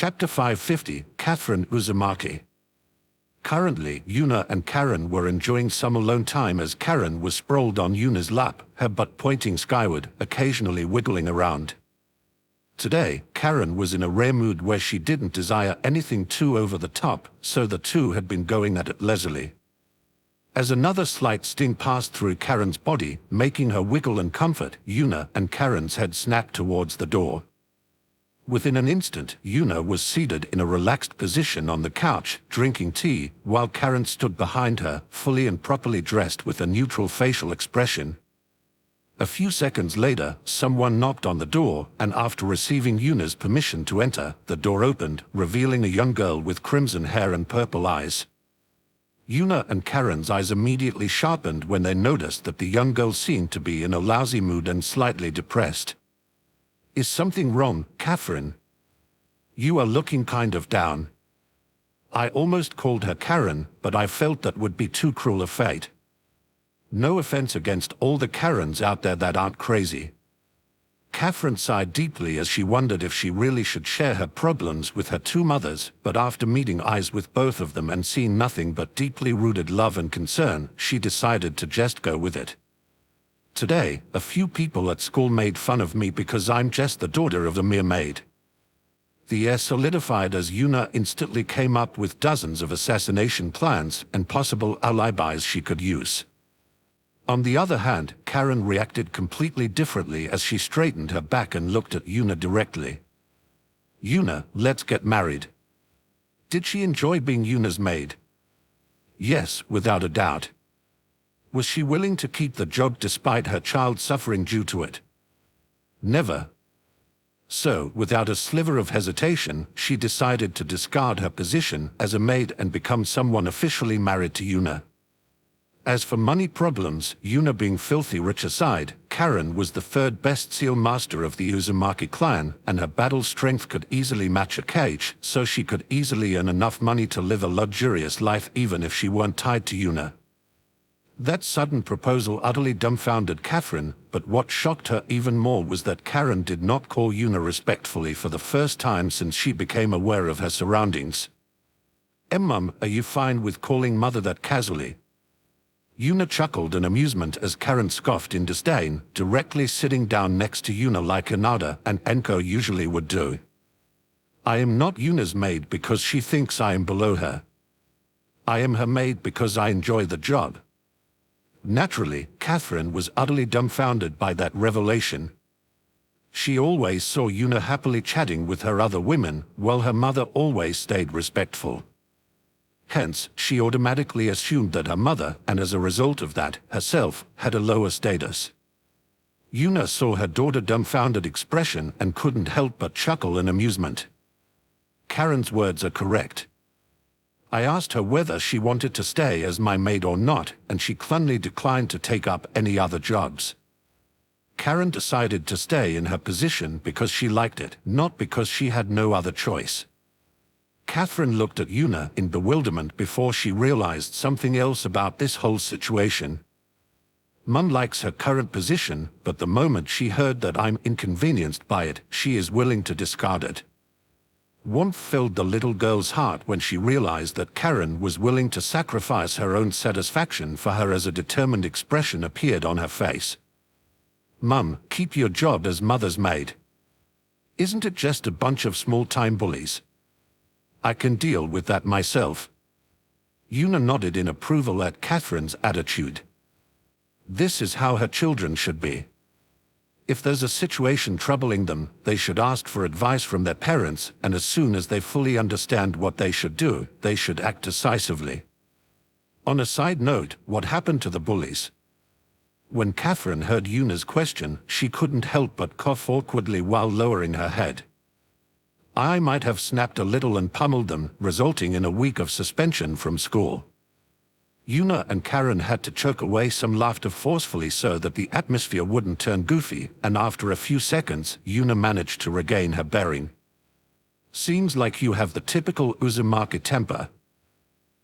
Chapter 550, Catherine Uzumaki. Currently, Yuna and Karen were enjoying some alone time as Karen was sprawled on Yuna's lap, her butt pointing skyward, occasionally wiggling around. Today, Karen was in a rare mood where she didn't desire anything too over the top, so the two had been going at it leisurely. As another slight sting passed through Karen's body, making her wiggle and comfort, Yuna and Karen's head snapped towards the door. Within an instant, Yuna was seated in a relaxed position on the couch, drinking tea, while Karen stood behind her, fully and properly dressed with a neutral facial expression. A few seconds later, someone knocked on the door, and after receiving Yuna's permission to enter, the door opened, revealing a young girl with crimson hair and purple eyes. Yuna and Karen's eyes immediately sharpened when they noticed that the young girl seemed to be in a lousy mood and slightly depressed. "Is something wrong, Catherine? You are looking kind of down." I almost called her Karen, but I felt that would be too cruel a fate. No offense against all the Karens out there that aren't crazy. Catherine sighed deeply as she wondered if she really should share her problems with her two mothers, but after meeting eyes with both of them and seeing nothing but deeply rooted love and concern, she decided to just go with it. "Today, a few people at school made fun of me because I'm just the daughter of a mere maid." The air solidified as Yuna instantly came up with dozens of assassination plans and possible alibis she could use. On the other hand, Karen reacted completely differently as she straightened her back and looked at Yuna directly. "Yuna, let's get married." Did she enjoy being Yuna's maid? Yes, without a doubt. Was she willing to keep the job despite her child suffering due to it? Never. So, without a sliver of hesitation, she decided to discard her position as a maid and become someone officially married to Yuna. As for money problems, Yuna being filthy rich aside, Karen was the third best seal master of the Uzumaki clan, and her battle strength could easily match a cage, so she could easily earn enough money to live a luxurious life even if she weren't tied to Yuna. That sudden proposal utterly dumbfounded Catherine, but what shocked her even more was that Karen did not call Yuna respectfully for the first time since she became aware of her surroundings. "Mum, are you fine with calling mother that casually?" Yuna chuckled in amusement as Karen scoffed in disdain, directly sitting down next to Yuna like Hinata and Enko usually would do. "I am not Yuna's maid because she thinks I am below her. I am her maid because I enjoy the job." Naturally, Catherine was utterly dumbfounded by that revelation. She always saw Yuna happily chatting with her other women, while her mother always stayed respectful. Hence, she automatically assumed that her mother, and as a result of that, herself, had a lower status. Yuna saw her daughter's dumbfounded expression and couldn't help but chuckle in amusement. Karen's words are correct. I asked her whether she wanted to stay as my maid or not, and she clumsily declined to take up any other jobs. Karen decided to stay in her position because she liked it, not because she had no other choice. Catherine looked at Yuna in bewilderment before she realized something else about this whole situation. Mum likes her current position, but the moment she heard that I'm inconvenienced by it, she is willing to discard it. Warmth filled the little girl's heart when she realized that Karen was willing to sacrifice her own satisfaction for her as a determined expression appeared on her face. "Mum, keep your job as mother's maid. Isn't it just a bunch of small-time bullies? I can deal with that myself." Yuna nodded in approval at Catherine's attitude. This is how her children should be. If there's a situation troubling them, they should ask for advice from their parents, and as soon as they fully understand what they should do, they should act decisively. On a side note, what happened to the bullies? When Catherine heard Yuna's question, she couldn't help but cough awkwardly while lowering her head. I might have snapped a little and pummeled them, resulting in a week of suspension from school. Yuna and Karen had to choke away some laughter forcefully so that the atmosphere wouldn't turn goofy, and after a few seconds, Yuna managed to regain her bearing. "Seems like you have the typical Uzumaki temper.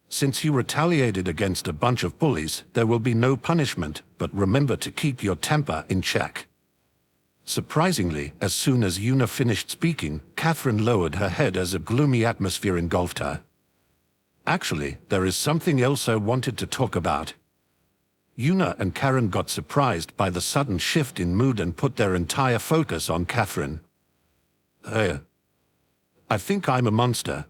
Since you retaliated against a bunch of bullies, there will be no punishment, but remember to keep your temper in check." Surprisingly, as soon as Yuna finished speaking, Catherine lowered her head as a gloomy atmosphere engulfed her. Actually, there is something else I wanted to talk about. Yuna and Karen got surprised by the sudden shift in mood and put their entire focus on Catherine. I think I'm a monster.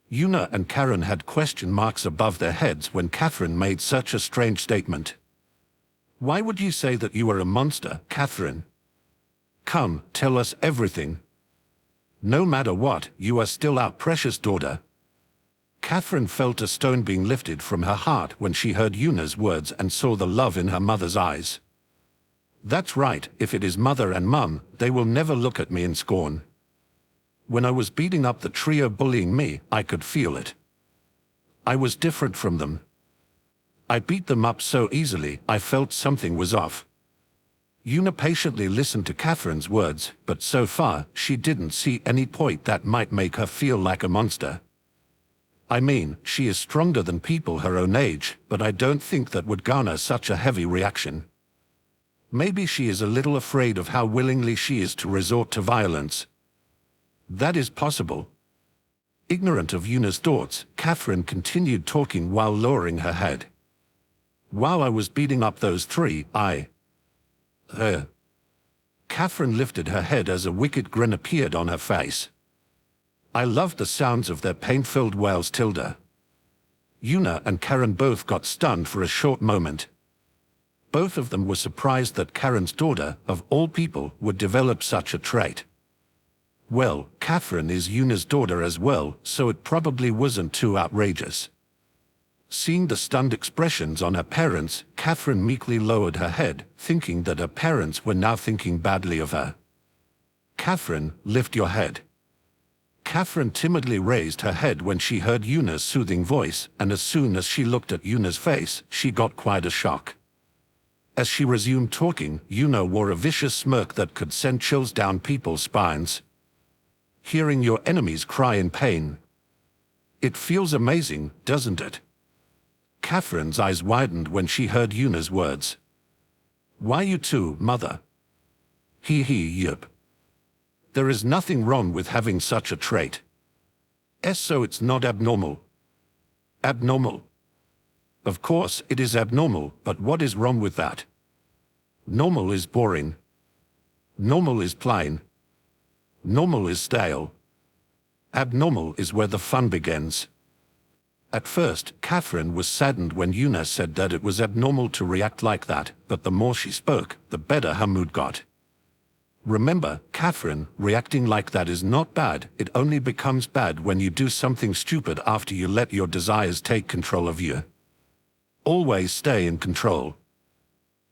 Yuna and Karen had question marks above their heads when Catherine made such a strange statement. Why would you say that you are a monster, Catherine? Come, tell us everything. No matter what, you are still our precious daughter. Catherine felt a stone being lifted from her heart when she heard Yuna's words and saw the love in her mother's eyes. That's right, if it is mother and mum, they will never look at me in scorn. When I was beating up the trio bullying me, I could feel it. I was different from them. I beat them up so easily, I felt something was off. Yuna patiently listened to Catherine's words, but so far, she didn't see any point that might make her feel like a monster. I mean, she is stronger than people her own age, but I don't think that would garner such a heavy reaction. Maybe she is a little afraid of how willingly she is to resort to violence. That is possible. Ignorant of Yuna's thoughts, Catherine continued talking while lowering her head. While I was beating up those three, Catherine lifted her head as a wicked grin appeared on her face. I loved the sounds of their pain-filled wails. Yuna and Karen both got stunned for a short moment. Both of them were surprised that Karen's daughter, of all people, would develop such a trait. Well, Catherine is Yuna's daughter as well, so it probably wasn't too outrageous. Seeing the stunned expressions on her parents, Catherine meekly lowered her head, thinking that her parents were now thinking badly of her. Catherine, lift your head. Catherine timidly raised her head when she heard Yuna's soothing voice, and as soon as she looked at Yuna's face, she got quite a shock. As she resumed talking, Yuna wore a vicious smirk that could send chills down people's spines. Hearing your enemies cry in pain. It feels amazing, doesn't it? Catherine's eyes widened when she heard Yuna's words. Why you too, mother? Yup. There is nothing wrong with having such a trait. So it's not abnormal. Abnormal? Of course it is abnormal, but what is wrong with that? Normal is boring. Normal is plain. Normal is stale. Abnormal is where the fun begins. At first, Catherine was saddened when Yuna said that it was abnormal to react like that, but the more she spoke, the better her mood got. Remember, Catherine, reacting like that is not bad, it only becomes bad when you do something stupid after you let your desires take control of you. Always stay in control.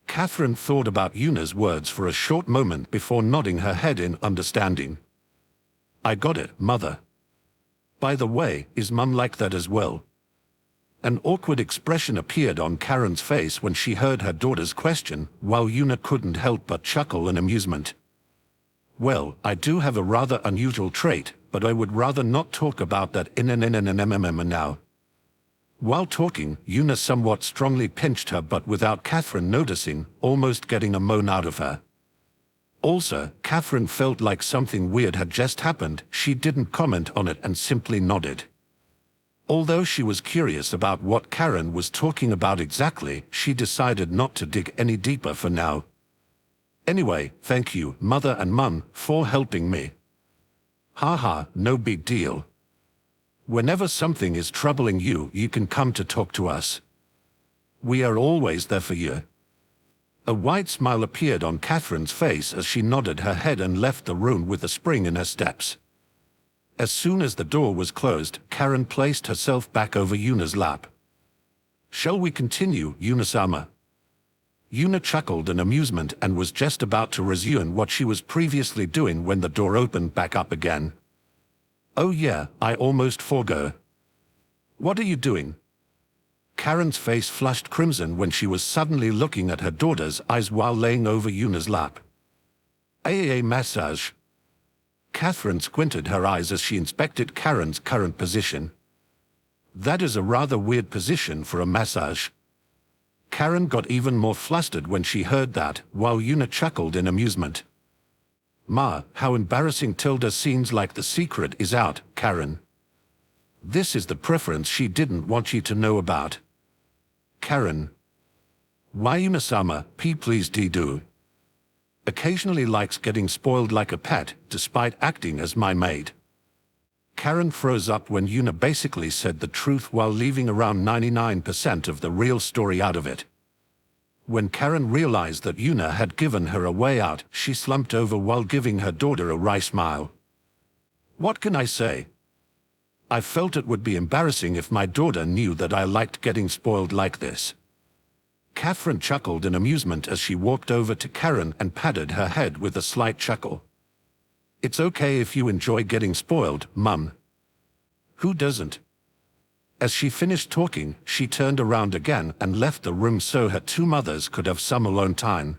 Catherine thought about Yuna's words for a short moment before nodding her head in understanding. I got it, mother. By the way, is mum like that as well? An awkward expression appeared on Karen's face when she heard her daughter's question, while Yuna couldn't help but chuckle in amusement. Well, I do have a rather unusual trait, but I would rather not talk about that now. While talking, Yuna somewhat strongly pinched her butt without Catherine noticing, almost getting a moan out of her. Also, Catherine felt like something weird had just happened. She didn't comment on it and simply nodded. Although she was curious about what Karen was talking about exactly, she decided not to dig any deeper for now. Anyway, thank you, mother and mum, for helping me. Haha, no big deal. Whenever something is troubling you, you can come to talk to us. We are always there for you. A wide smile appeared on Catherine's face as she nodded her head and left the room with a spring in her steps. As soon as the door was closed, Karen placed herself back over Yuna's lap. Shall we continue, Yuna-sama? Yuna chuckled in amusement and was just about to resume what she was previously doing when the door opened back up again. Oh yeah, I almost forgot. What are you doing? Karen's face flushed crimson when she was suddenly looking at her daughter's eyes while laying over Yuna's lap. A massage. Catherine squinted her eyes as she inspected Karen's current position. That is a rather weird position for a massage. Karen got even more flustered when she heard that, while Yuna chuckled in amusement. Ma, how embarrassing. Tilda scenes like the secret is out, Karen. This is the preference she didn't want you to know about. Karen. Why Yuna-sama, please do. Occasionally likes getting spoiled like a pet, despite acting as my maid. Karen froze up when Yuna basically said the truth while leaving around 99% of the real story out of it. When Karen realized that Yuna had given her a way out, she slumped over while giving her daughter a wry smile. What can I say? I felt it would be embarrassing if my daughter knew that I liked getting spoiled like this. Catherine chuckled in amusement as she walked over to Karen and patted her head with a slight chuckle. It's okay if you enjoy getting spoiled, Mum. Who doesn't? As she finished talking, she turned around again and left the room so her two mothers could have some alone time.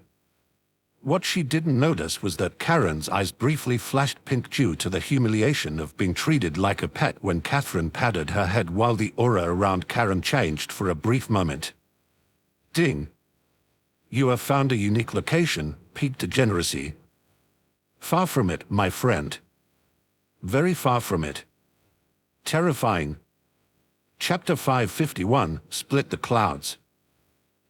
What she didn't notice was that Karen's eyes briefly flashed pink due to the humiliation of being treated like a pet when Catherine patted her head while the aura around Karen changed for a brief moment. Ding. You have found a unique location, peak degeneracy. Far from it, my friend. Very far from it. Terrifying. Chapter 551, Split the Clouds.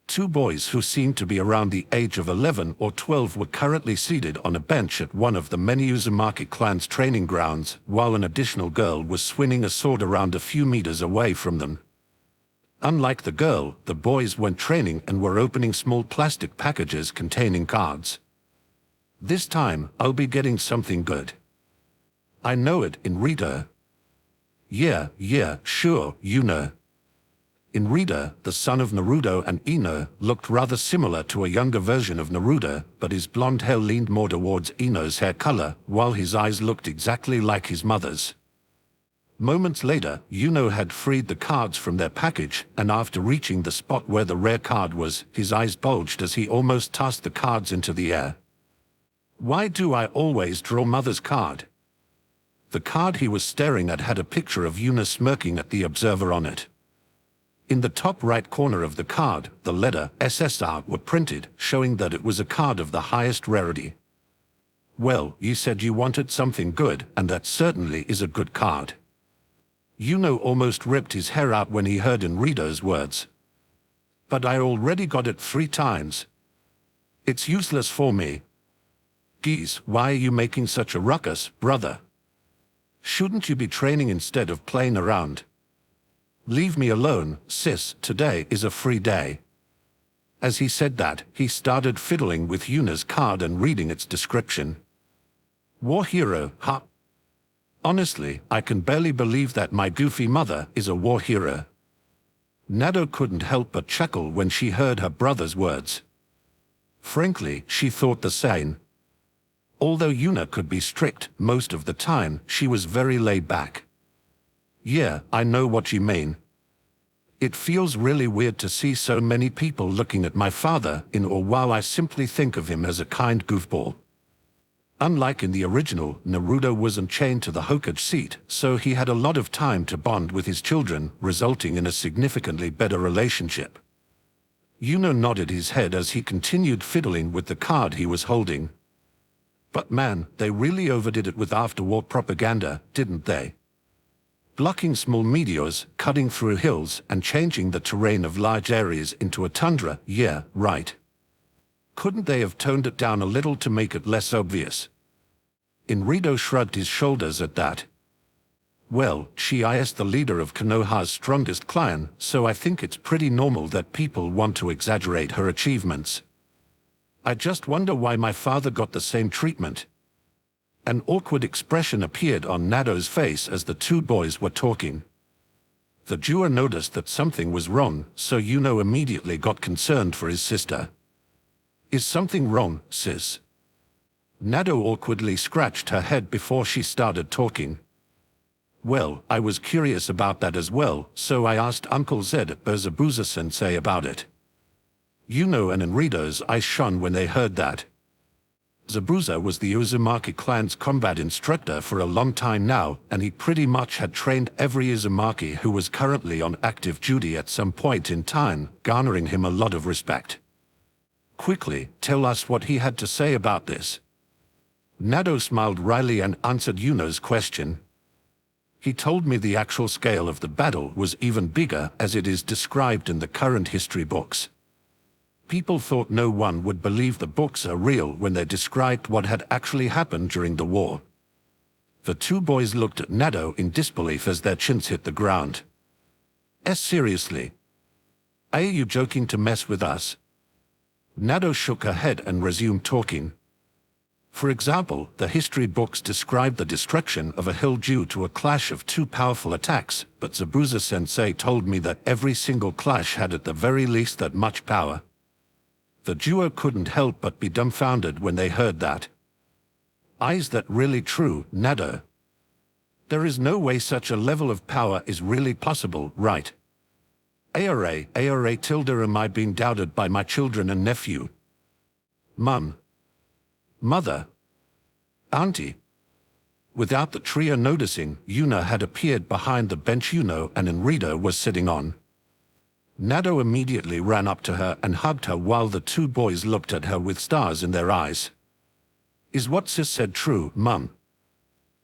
Two boys who seemed to be around the age of 11 or 12 were currently seated on a bench at one of the many Uzumaki clan's training grounds, while an additional girl was swinging a sword around a few meters away from them. Unlike the girl, the boys went training and were opening small plastic packages containing cards. This time, I'll be getting something good. I know it, Inrita. Yeah, sure, Yuna. Inrita, the son of Naruto and Ino, looked rather similar to a younger version of Naruto, but his blonde hair leaned more towards Ino's hair color, while his eyes looked exactly like his mother's. Moments later, Yuno had freed the cards from their package, and after reaching the spot where the rare card was, his eyes bulged as he almost tossed the cards into the air. Why do I always draw Mother's card? The card he was staring at had a picture of Yuna smirking at the observer on it. In the top right corner of the card, the letter SSR were printed, showing that it was a card of the highest rarity. Well, you said you wanted something good, and that certainly is a good card. Yuno almost ripped his hair out when he heard Enrido's words. But I already got it 3 times. It's useless for me. Geez, why are you making such a ruckus, brother? Shouldn't you be training instead of playing around? Leave me alone, sis, today is a free day. As he said that, he started fiddling with Yuna's card and reading its description. War hero, huh? Honestly, I can barely believe that my goofy mother is a war hero. Nado couldn't help but chuckle when she heard her brother's words. Frankly, she thought the same. Although Yuna could be strict most of the time, she was very laid back. Yeah, I know what you mean. It feels really weird to see so many people looking at my father in awe while I simply think of him as a kind goofball. Unlike in the original, Naruto wasn't chained to the Hokage seat, so he had a lot of time to bond with his children, resulting in a significantly better relationship. Yuno nodded his head as he continued fiddling with the card he was holding. But man, they really overdid it with after-war propaganda, didn't they? Blocking small meteors, cutting through hills, and changing the terrain of large areas into a tundra, yeah, right. Couldn't they have toned it down a little to make it less obvious? Enrido shrugged his shoulders at that. Well, she is the leader of Konoha's strongest clan, so I think it's pretty normal that people want to exaggerate her achievements. I just wonder why my father got the same treatment. An awkward expression appeared on Nado's face as the two boys were talking. The Jewer noticed that something was wrong, so Yuno immediately got concerned for his sister. Is something wrong, sis? Nado awkwardly scratched her head before she started talking. Well, I was curious about that as well, so I asked Uncle Zed at Berzabuza-sensei about it. Yuno and Enrido's eyes shone when they heard that. Zabuza was the Uzumaki clan's combat instructor for a long time now, and he pretty much had trained every Uzumaki who was currently on active duty at some point in time, garnering him a lot of respect. Quickly, tell us what he had to say about this. Nado smiled wryly and answered Yuna's question. He told me the actual scale of the battle was even bigger as it is described in the current history books. People thought no one would believe the books are real when they described what had actually happened during the war. The two boys looked at Nado in disbelief as their chins hit the ground. Seriously? Are you joking to mess with us? Nado shook her head and resumed talking. For example, the history books describe the destruction of a hill due to a clash of two powerful attacks, but Zabuza-sensei told me that every single clash had at the very least that much power. The duo couldn't help but be dumbfounded when they heard that. Is that really true, Nado? There is no way such a level of power is really possible, right? Ara tilde am I being doubted by my children and nephew? Mum. Mother. Auntie. Without the trio noticing, Yuna had appeared behind the bench Yuno and Enrito was sitting on. Nado immediately ran up to her and hugged her while the two boys looked at her with stars in their eyes. Is what Sis said true, Mum?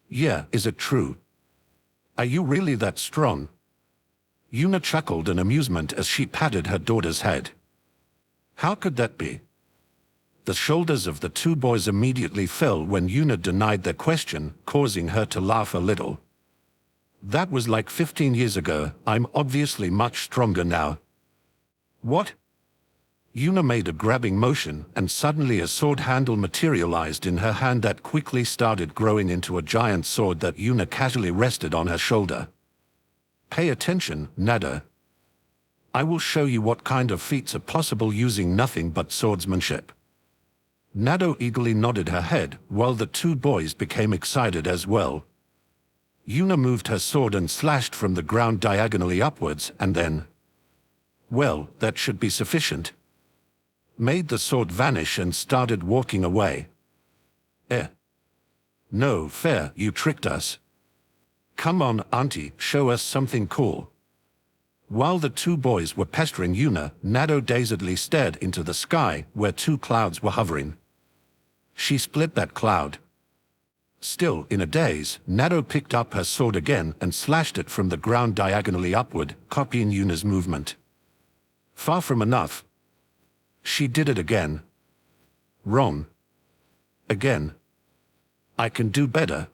Yeah, is it true? Are you really that strong? Yuna chuckled in amusement as she patted her daughter's head. How could that be? The shoulders of the two boys immediately fell when Yuna denied their question, causing her to laugh a little. That was like 15 years ago. I'm obviously much stronger now. What? Yuna made a grabbing motion, and suddenly a sword handle materialized in her hand that quickly started growing into a giant sword that Yuna casually rested on her shoulder. Pay attention, Nado. I will show you what kind of feats are possible using nothing but swordsmanship. Nado eagerly nodded her head, while the two boys became excited as well. Yuna moved her sword and slashed from the ground diagonally upwards, and then... well, that should be sufficient. Made the sword vanish and started walking away. No fair, you tricked us. Come on, Auntie, show us something cool. While the two boys were pestering Yuna, Nado dazedly stared into the sky where two clouds were hovering. She split that cloud. Still in a daze, Nado picked up her sword again and slashed it from the ground diagonally upward, copying Yuna's movement. Far from enough. She did it again. Wrong. Again. I can do better.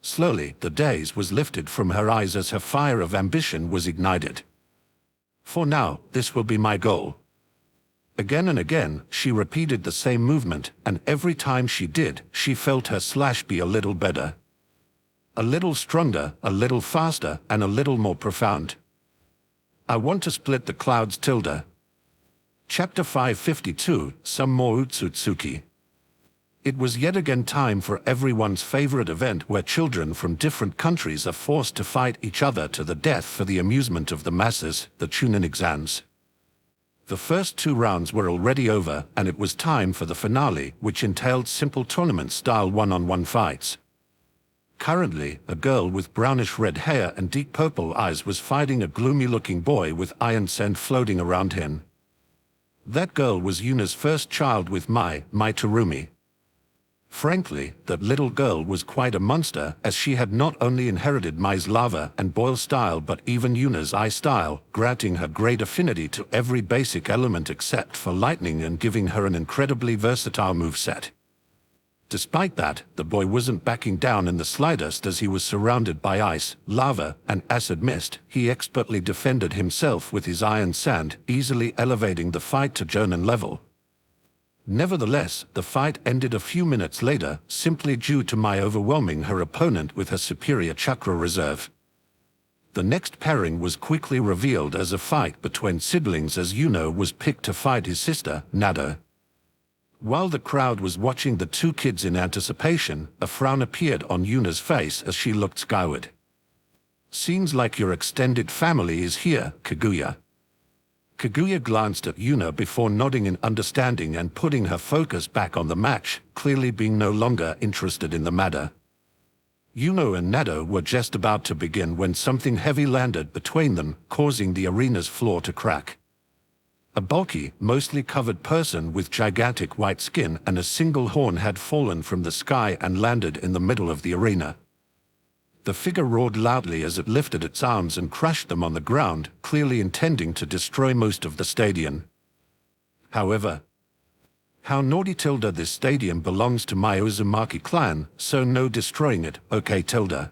Slowly, the daze was lifted from her eyes as her fire of ambition was ignited. For now, this will be my goal. Again and again, she repeated the same movement, and every time she did, she felt her slash be a little better. A little stronger, a little faster, and a little more profound. I want to split the clouds tilde. Chapter 552, Some More Utsutsuki. It was yet again time for everyone's favorite event where children from different countries are forced to fight each other to the death for the amusement of the masses, the Chunin exams. The first two rounds were already over, and it was time for the finale, which entailed simple tournament-style one-on-one fights. Currently, a girl with brownish-red hair and deep purple eyes was fighting a gloomy-looking boy with iron sand floating around him. That girl was Yuna's first child with Mai Terumi. Frankly, that little girl was quite a monster, as she had not only inherited Mai's lava and boil style but even Yuna's ice style, granting her great affinity to every basic element except for lightning and giving her an incredibly versatile moveset. Despite that, the boy wasn't backing down in the slightest as he was surrounded by ice, lava, and acid mist. He expertly defended himself with his iron sand, easily elevating the fight to Jonin level. Nevertheless, the fight ended a few minutes later, simply due to Mai overwhelming her opponent with her superior chakra reserve. The next pairing was quickly revealed as a fight between siblings as Yuno was picked to fight his sister, Nado. While the crowd was watching the two kids in anticipation, a frown appeared on Yuna's face as she looked skyward. Seems like your extended family is here, Kaguya. Kaguya glanced at Yuna before nodding in understanding and putting her focus back on the match, clearly being no longer interested in the matter. Yuno and Nado were just about to begin when something heavy landed between them, causing the arena's floor to crack. A bulky, mostly covered person with gigantic white skin and a single horn had fallen from the sky and landed in the middle of the arena. The figure roared loudly as it lifted its arms and crushed them on the ground, clearly intending to destroy most of the stadium. However, how naughty Tilda, this stadium belongs to my Uzumaki clan, so no destroying it, okay Tilda.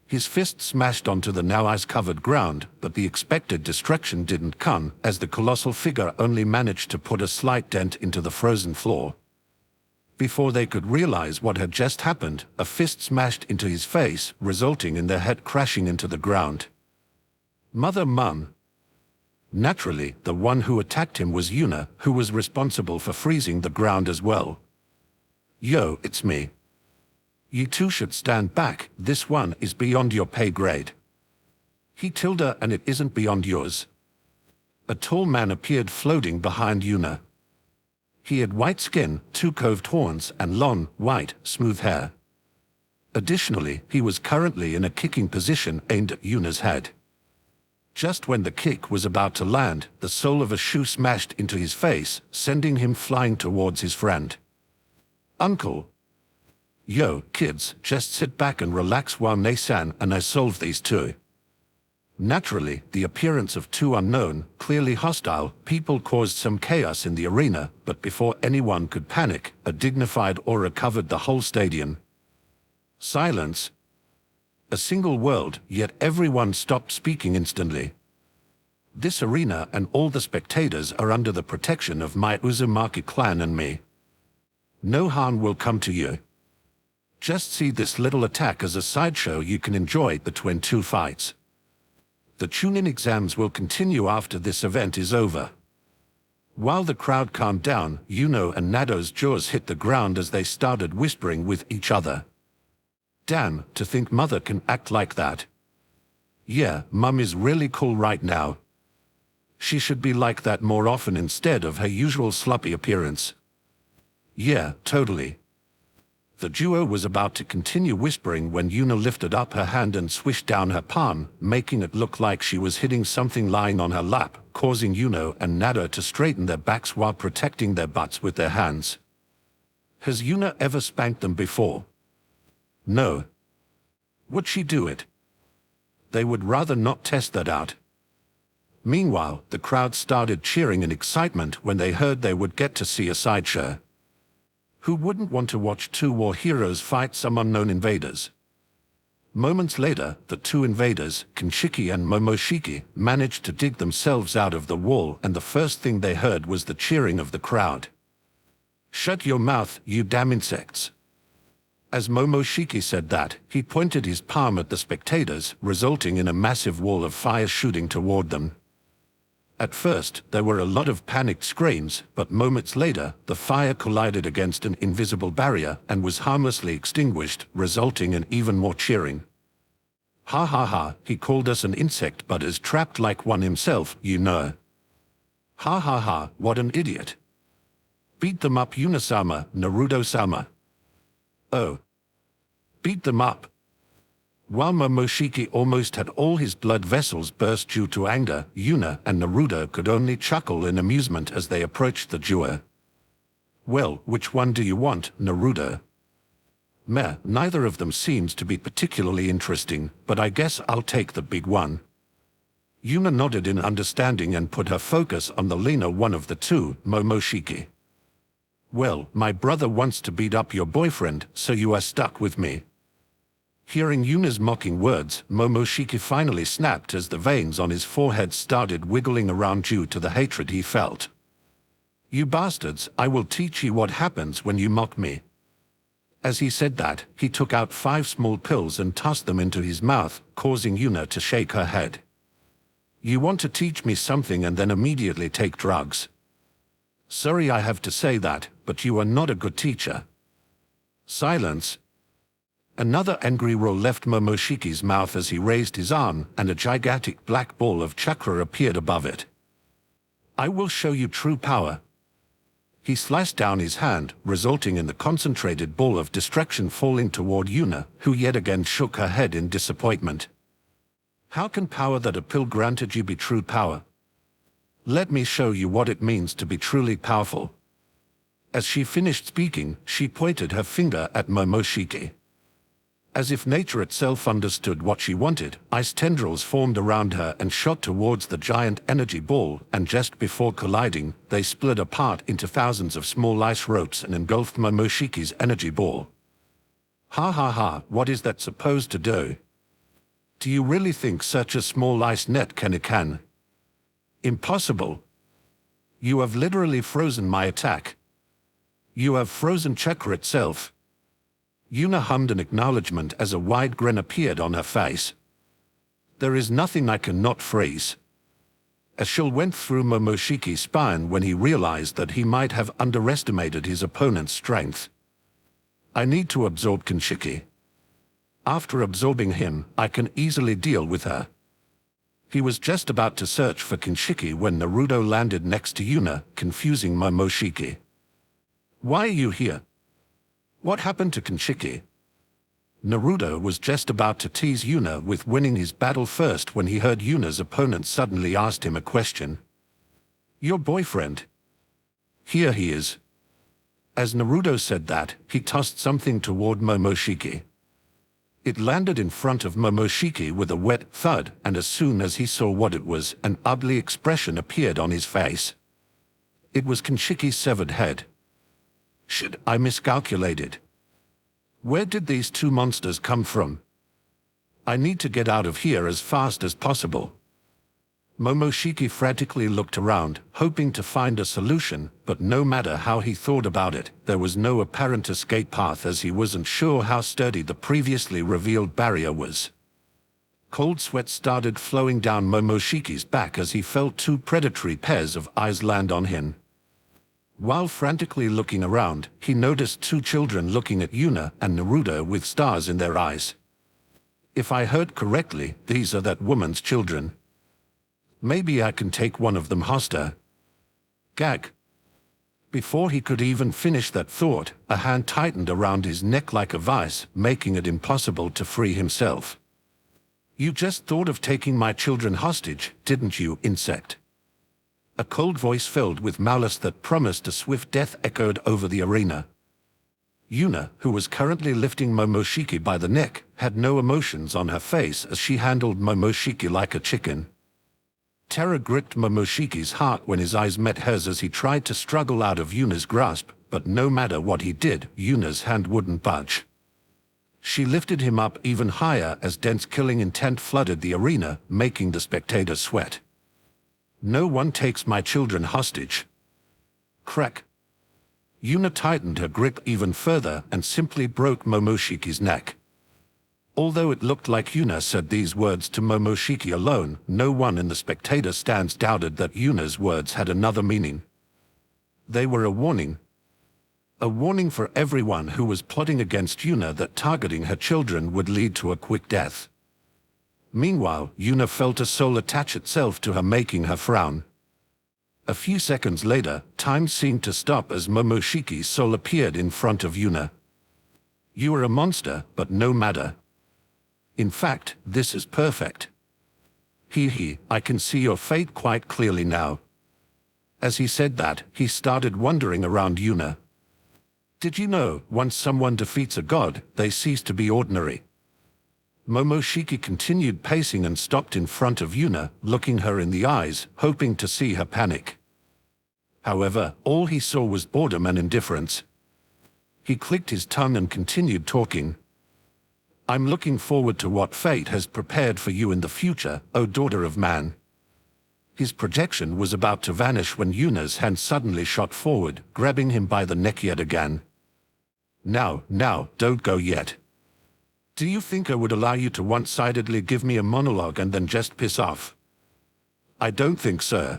His fist smashed onto the now ice-covered ground, but the expected destruction didn't come, as the colossal figure only managed to put a slight dent into the frozen floor. Before they could realize what had just happened, a fist smashed into his face, resulting in their head crashing into the ground. Mother Mun. Naturally, the one who attacked him was Yuna, who was responsible for freezing the ground as well. Yo, it's me. You two should stand back, this one is beyond your pay grade. He Tilda, and it isn't beyond yours. A tall man appeared floating behind Yuna. He had white skin, two coved horns, and long, white, smooth hair. Additionally, he was currently in a kicking position aimed at Yuna's head. Just when the kick was about to land, the sole of a shoe smashed into his face, sending him flying towards his friend. Uncle. Yo, kids, just sit back and relax while Nasan and I solve these two. Naturally, the appearance of two unknown, clearly hostile, people caused some chaos in the arena, but before anyone could panic, a dignified aura covered the whole stadium. Silence. A single word, yet everyone stopped speaking instantly. This arena and all the spectators are under the protection of my Uzumaki clan and me. No harm will come to you. Just see this little attack as a sideshow you can enjoy between two fights. The Chunin exams will continue after this event is over. While the crowd calmed down, Yuno and Nado's jaws hit the ground as they started whispering with each other. Damn, to think Mother can act like that. Yeah, Mum is really cool right now. She should be like that more often instead of her usual sloppy appearance. Yeah, totally. The duo was about to continue whispering when Yuna lifted up her hand and swished down her palm, making it look like she was hitting something lying on her lap, causing Yuno and Nado to straighten their backs while protecting their butts with their hands. Has Yuna ever spanked them before? No. Would she do it? They would rather not test that out. Meanwhile, the crowd started cheering in excitement when they heard they would get to see a sideshow. Who wouldn't want to watch two war heroes fight some unknown invaders? Moments later, the two invaders, Kinshiki and Momoshiki, managed to dig themselves out of the wall, and the first thing they heard was the cheering of the crowd. Shut your mouth, you damn insects. As Momoshiki said that, he pointed his palm at the spectators, resulting in a massive wall of fire shooting toward them. At first, there were a lot of panicked screams, but moments later, the fire collided against an invisible barrier and was harmlessly extinguished, resulting in even more cheering. Ha ha ha, he called us an insect but is trapped like one himself, you know. Ha ha ha, what an idiot. Beat them up, Yuna-sama, Naruto-sama. Oh. Beat them up. While Momoshiki almost had all his blood vessels burst due to anger, Yuna and Naruto could only chuckle in amusement as they approached the duo. Well, which one do you want, Naruto? Meh, neither of them seems to be particularly interesting, but I guess I'll take the big one. Yuna nodded in understanding and put her focus on the leaner one of the two, Momoshiki. Well, my brother wants to beat up your boyfriend, so you are stuck with me. Hearing Yuna's mocking words, Momoshiki finally snapped as the veins on his forehead started wiggling around due to the hatred he felt. You bastards, I will teach you what happens when you mock me. As he said that, he took out 5 small pills and tossed them into his mouth, causing Yuna to shake her head. You want to teach me something and then immediately take drugs. Sorry I have to say that, but you are not a good teacher. Silence. Another angry roar left Momoshiki's mouth as he raised his arm, and a gigantic black ball of chakra appeared above it. I will show you true power. He sliced down his hand, resulting in the concentrated ball of destruction falling toward Yuna, who yet again shook her head in disappointment. How can power that a pill granted you be true power? Let me show you what it means to be truly powerful. As she finished speaking, she pointed her finger at Momoshiki. As if nature itself understood what she wanted, ice tendrils formed around her and shot towards the giant energy ball, and just before colliding, they split apart into thousands of small ice ropes and engulfed Momoshiki's energy ball. Ha ha ha, what is that supposed to do? Do you really think such a small ice net can? Impossible. You have literally frozen my attack. You have frozen Chakra itself. Yuna hummed an acknowledgement as a wide grin appeared on her face. There is nothing I cannot freeze. A chill went through Momoshiki's spine when he realized that he might have underestimated his opponent's strength. I need to absorb Kinshiki. After absorbing him, I can easily deal with her. He was just about to search for Kinshiki when Naruto landed next to Yuna, confusing Momoshiki. Why are you here? What happened to Kinshiki? Naruto was just about to tease Yuna with winning his battle first when he heard Yuna's opponent suddenly asked him a question. Your boyfriend? Here he is. As Naruto said that, he tossed something toward Momoshiki. It landed in front of Momoshiki with a wet thud, and as soon as he saw what it was, an ugly expression appeared on his face. It was Kinshiki's severed head. Shit, I miscalculated. Where did these two monsters come from? I need to get out of here as fast as possible. Momoshiki frantically looked around, hoping to find a solution, but no matter how he thought about it, there was no apparent escape path as he wasn't sure how sturdy the previously revealed barrier was. Cold sweat started flowing down Momoshiki's back as he felt two predatory pairs of eyes land on him. While frantically looking around, he noticed two children looking at Yuna and Naruto with stars in their eyes. If I heard correctly, these are that woman's children. Maybe I can take one of them hostage. Gag. Before he could even finish that thought, a hand tightened around his neck like a vice, making it impossible to free himself. You just thought of taking my children hostage, didn't you, insect? A cold voice filled with malice that promised a swift death echoed over the arena. Yuna, who was currently lifting Momoshiki by the neck, had no emotions on her face as she handled Momoshiki like a chicken. Terror gripped Momoshiki's heart when his eyes met hers as he tried to struggle out of Yuna's grasp, but no matter what he did, Yuna's hand wouldn't budge. She lifted him up even higher as dense killing intent flooded the arena, making the spectators sweat. No one takes my children hostage. Crack. Yuna tightened her grip even further and simply broke Momoshiki's neck. Although it looked like Yuna said these words to Momoshiki alone, no one in the spectator stands doubted that Yuna's words had another meaning. They were a warning. A warning for everyone who was plotting against Yuna that targeting her children would lead to a quick death. Meanwhile, Yuna felt a soul attach itself to her, making her frown. A few seconds later, time seemed to stop as Momoshiki's soul appeared in front of Yuna. You are a monster, but no matter. In fact, this is perfect. I can see your fate quite clearly now. As he said that, he started wandering around Yuna. Did you know, once someone defeats a god, they cease to be ordinary? Momoshiki continued pacing and stopped in front of Yuna, looking her in the eyes, hoping to see her panic. However, all he saw was boredom and indifference. He clicked his tongue and continued talking. I'm looking forward to what fate has prepared for you in the future, O daughter of man. His projection was about to vanish when Yuna's hand suddenly shot forward, grabbing him by the neck yet again. Now, don't go yet. Do you think I would allow you to one-sidedly give me a monologue and then just piss off? I don't think so.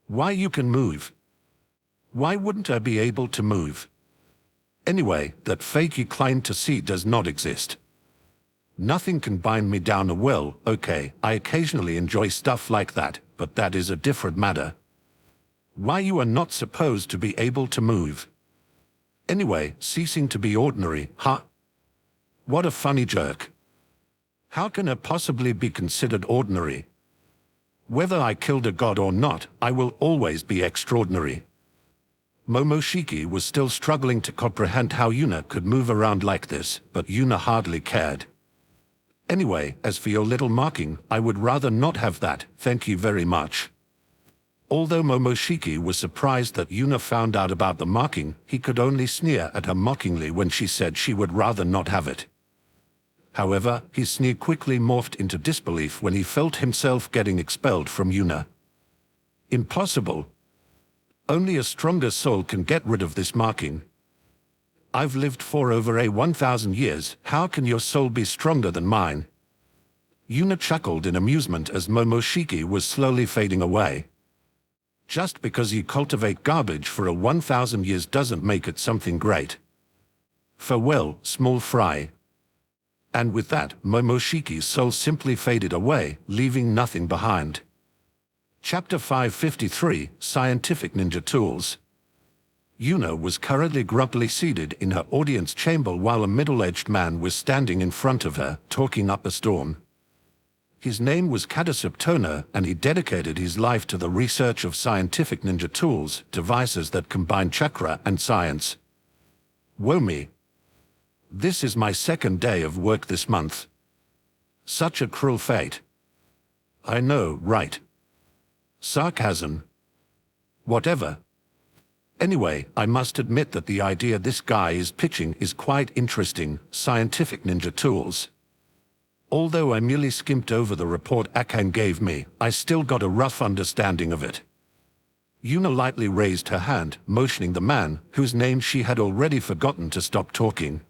Why, you can move. Why wouldn't I be able to move? Anyway, that fake you claim to see does not exist. Nothing can bind me down. Well, okay, I occasionally enjoy stuff like that, but that is a different matter. Why, you are not supposed to be able to move. Anyway, ceasing to be ordinary, huh? What a funny jerk. How can I possibly be considered ordinary? Whether I killed a god or not, I will always be extraordinary. Momoshiki was still struggling to comprehend how Yuna could move around like this, but Yuna hardly cared. Anyway, as for your little marking, I would rather not have that, thank you very much. Although Momoshiki was surprised that Yuna found out about the marking, he could only sneer at her mockingly when she said she would rather not have it. However, his sneer quickly morphed into disbelief when he felt himself getting expelled from Yuna. Impossible. Only a stronger soul can get rid of this marking. I've lived for over 1,000 years, how can your soul be stronger than mine? Yuna chuckled in amusement as Momoshiki was slowly fading away. Just because you cultivate garbage for 1,000 years doesn't make it something great. Farewell, small fry. And with that, Momoshiki's soul simply faded away, leaving nothing behind. Chapter 553, Scientific Ninja Tools. Yuna was currently grumpily seated in her audience chamber while a middle-aged man was standing in front of her, talking up a storm. His name was Kadasup Toner, and he dedicated his life to the research of scientific ninja tools, devices that combine chakra and science. Woe me. This is my second day of work this month. Such a cruel fate. I know, right? Sarcasm. Whatever. Anyway, I must admit that the idea this guy is pitching is quite interesting, scientific ninja tools. Although I merely skimmed over the report Akane gave me, I still got a rough understanding of it. Yuna lightly raised her hand, motioning the man, whose name she had already forgotten, to stop talking.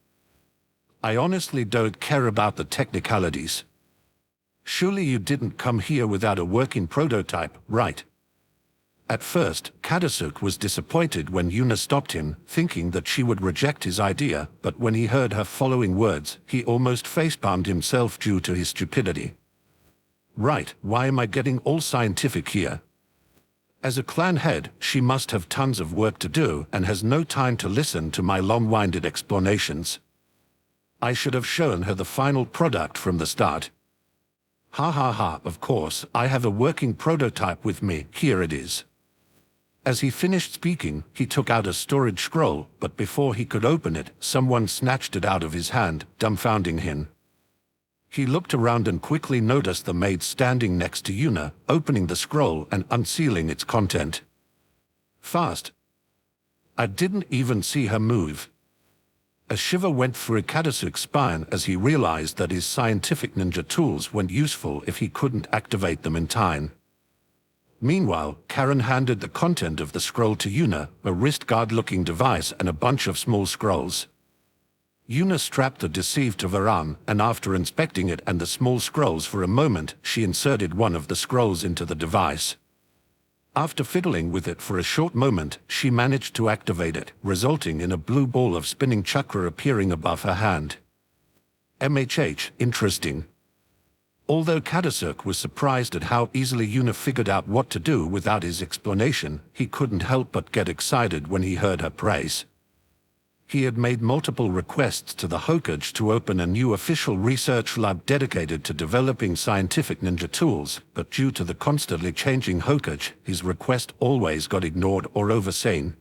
I honestly don't care about the technicalities. Surely you didn't come here without a working prototype, right? At first, Kadasup was disappointed when Yuna stopped him, thinking that she would reject his idea, but when he heard her following words, he almost facepalmed himself due to his stupidity. Right, why am I getting all scientific here? As a clan head, she must have tons of work to do and has no time to listen to my long-winded explanations. I should have shown her the final product from the start. Ha ha ha, of course, I have a working prototype with me, here it is. As he finished speaking, he took out a storage scroll, but before he could open it, someone snatched it out of his hand, dumbfounding him. He looked around and quickly noticed the maid standing next to Yuna, opening the scroll and unsealing its content. Fast. I didn't even see her move. A shiver went through Kadasuk's spine as he realized that his scientific ninja tools weren't useful if he couldn't activate them in time. Meanwhile, Karen handed the content of the scroll to Yuna, a wrist guard-looking device and a bunch of small scrolls. Yuna strapped the deceive to her arm, and after inspecting it and the small scrolls for a moment, she inserted one of the scrolls into the device. After fiddling with it for a short moment, she managed to activate it, resulting in a blue ball of spinning chakra appearing above her hand. Interesting. Although Kadasup was surprised at how easily Yuna figured out what to do without his explanation, he couldn't help but get excited when he heard her praise. He had made multiple requests to the Hokage to open a new official research lab dedicated to developing scientific ninja tools, but due to the constantly changing Hokage, his request always got ignored or overseen.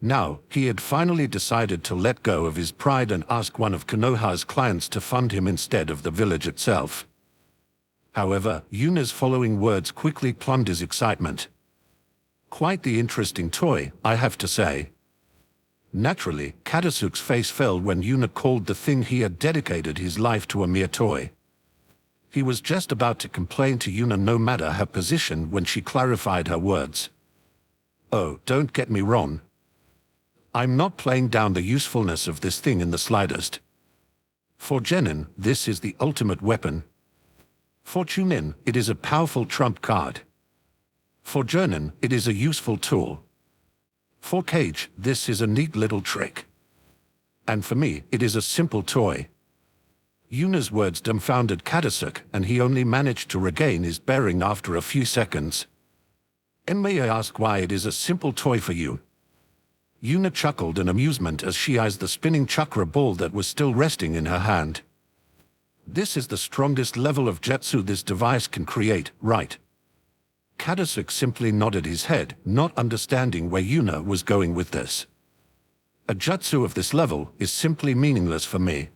Now, he had finally decided to let go of his pride and ask one of Konoha's clients to fund him instead of the village itself. However, Yuna's following words quickly plumbed his excitement. Quite the interesting toy, I have to say. Naturally, Kadasuk's face fell when Yuna called the thing he had dedicated his life to a mere toy. He was just about to complain to Yuna no matter her position when she clarified her words. Oh, don't get me wrong. I'm not playing down the usefulness of this thing in the slightest. For Genin, this is the ultimate weapon. For Chunin, it is a powerful trump card. For Jonin, it is a useful tool. For Cage, this is a neat little trick. And for me, it is a simple toy. Yuna's words dumbfounded Kadasup, and he only managed to regain his bearing after a few seconds. And may I ask why it is a simple toy for you? Yuna chuckled in amusement as she eyed the spinning chakra ball that was still resting in her hand. This is the strongest level of jutsu this device can create, right? Kadasuk simply nodded his head, not understanding where Yuna was going with this. A jutsu of this level is simply meaningless for me.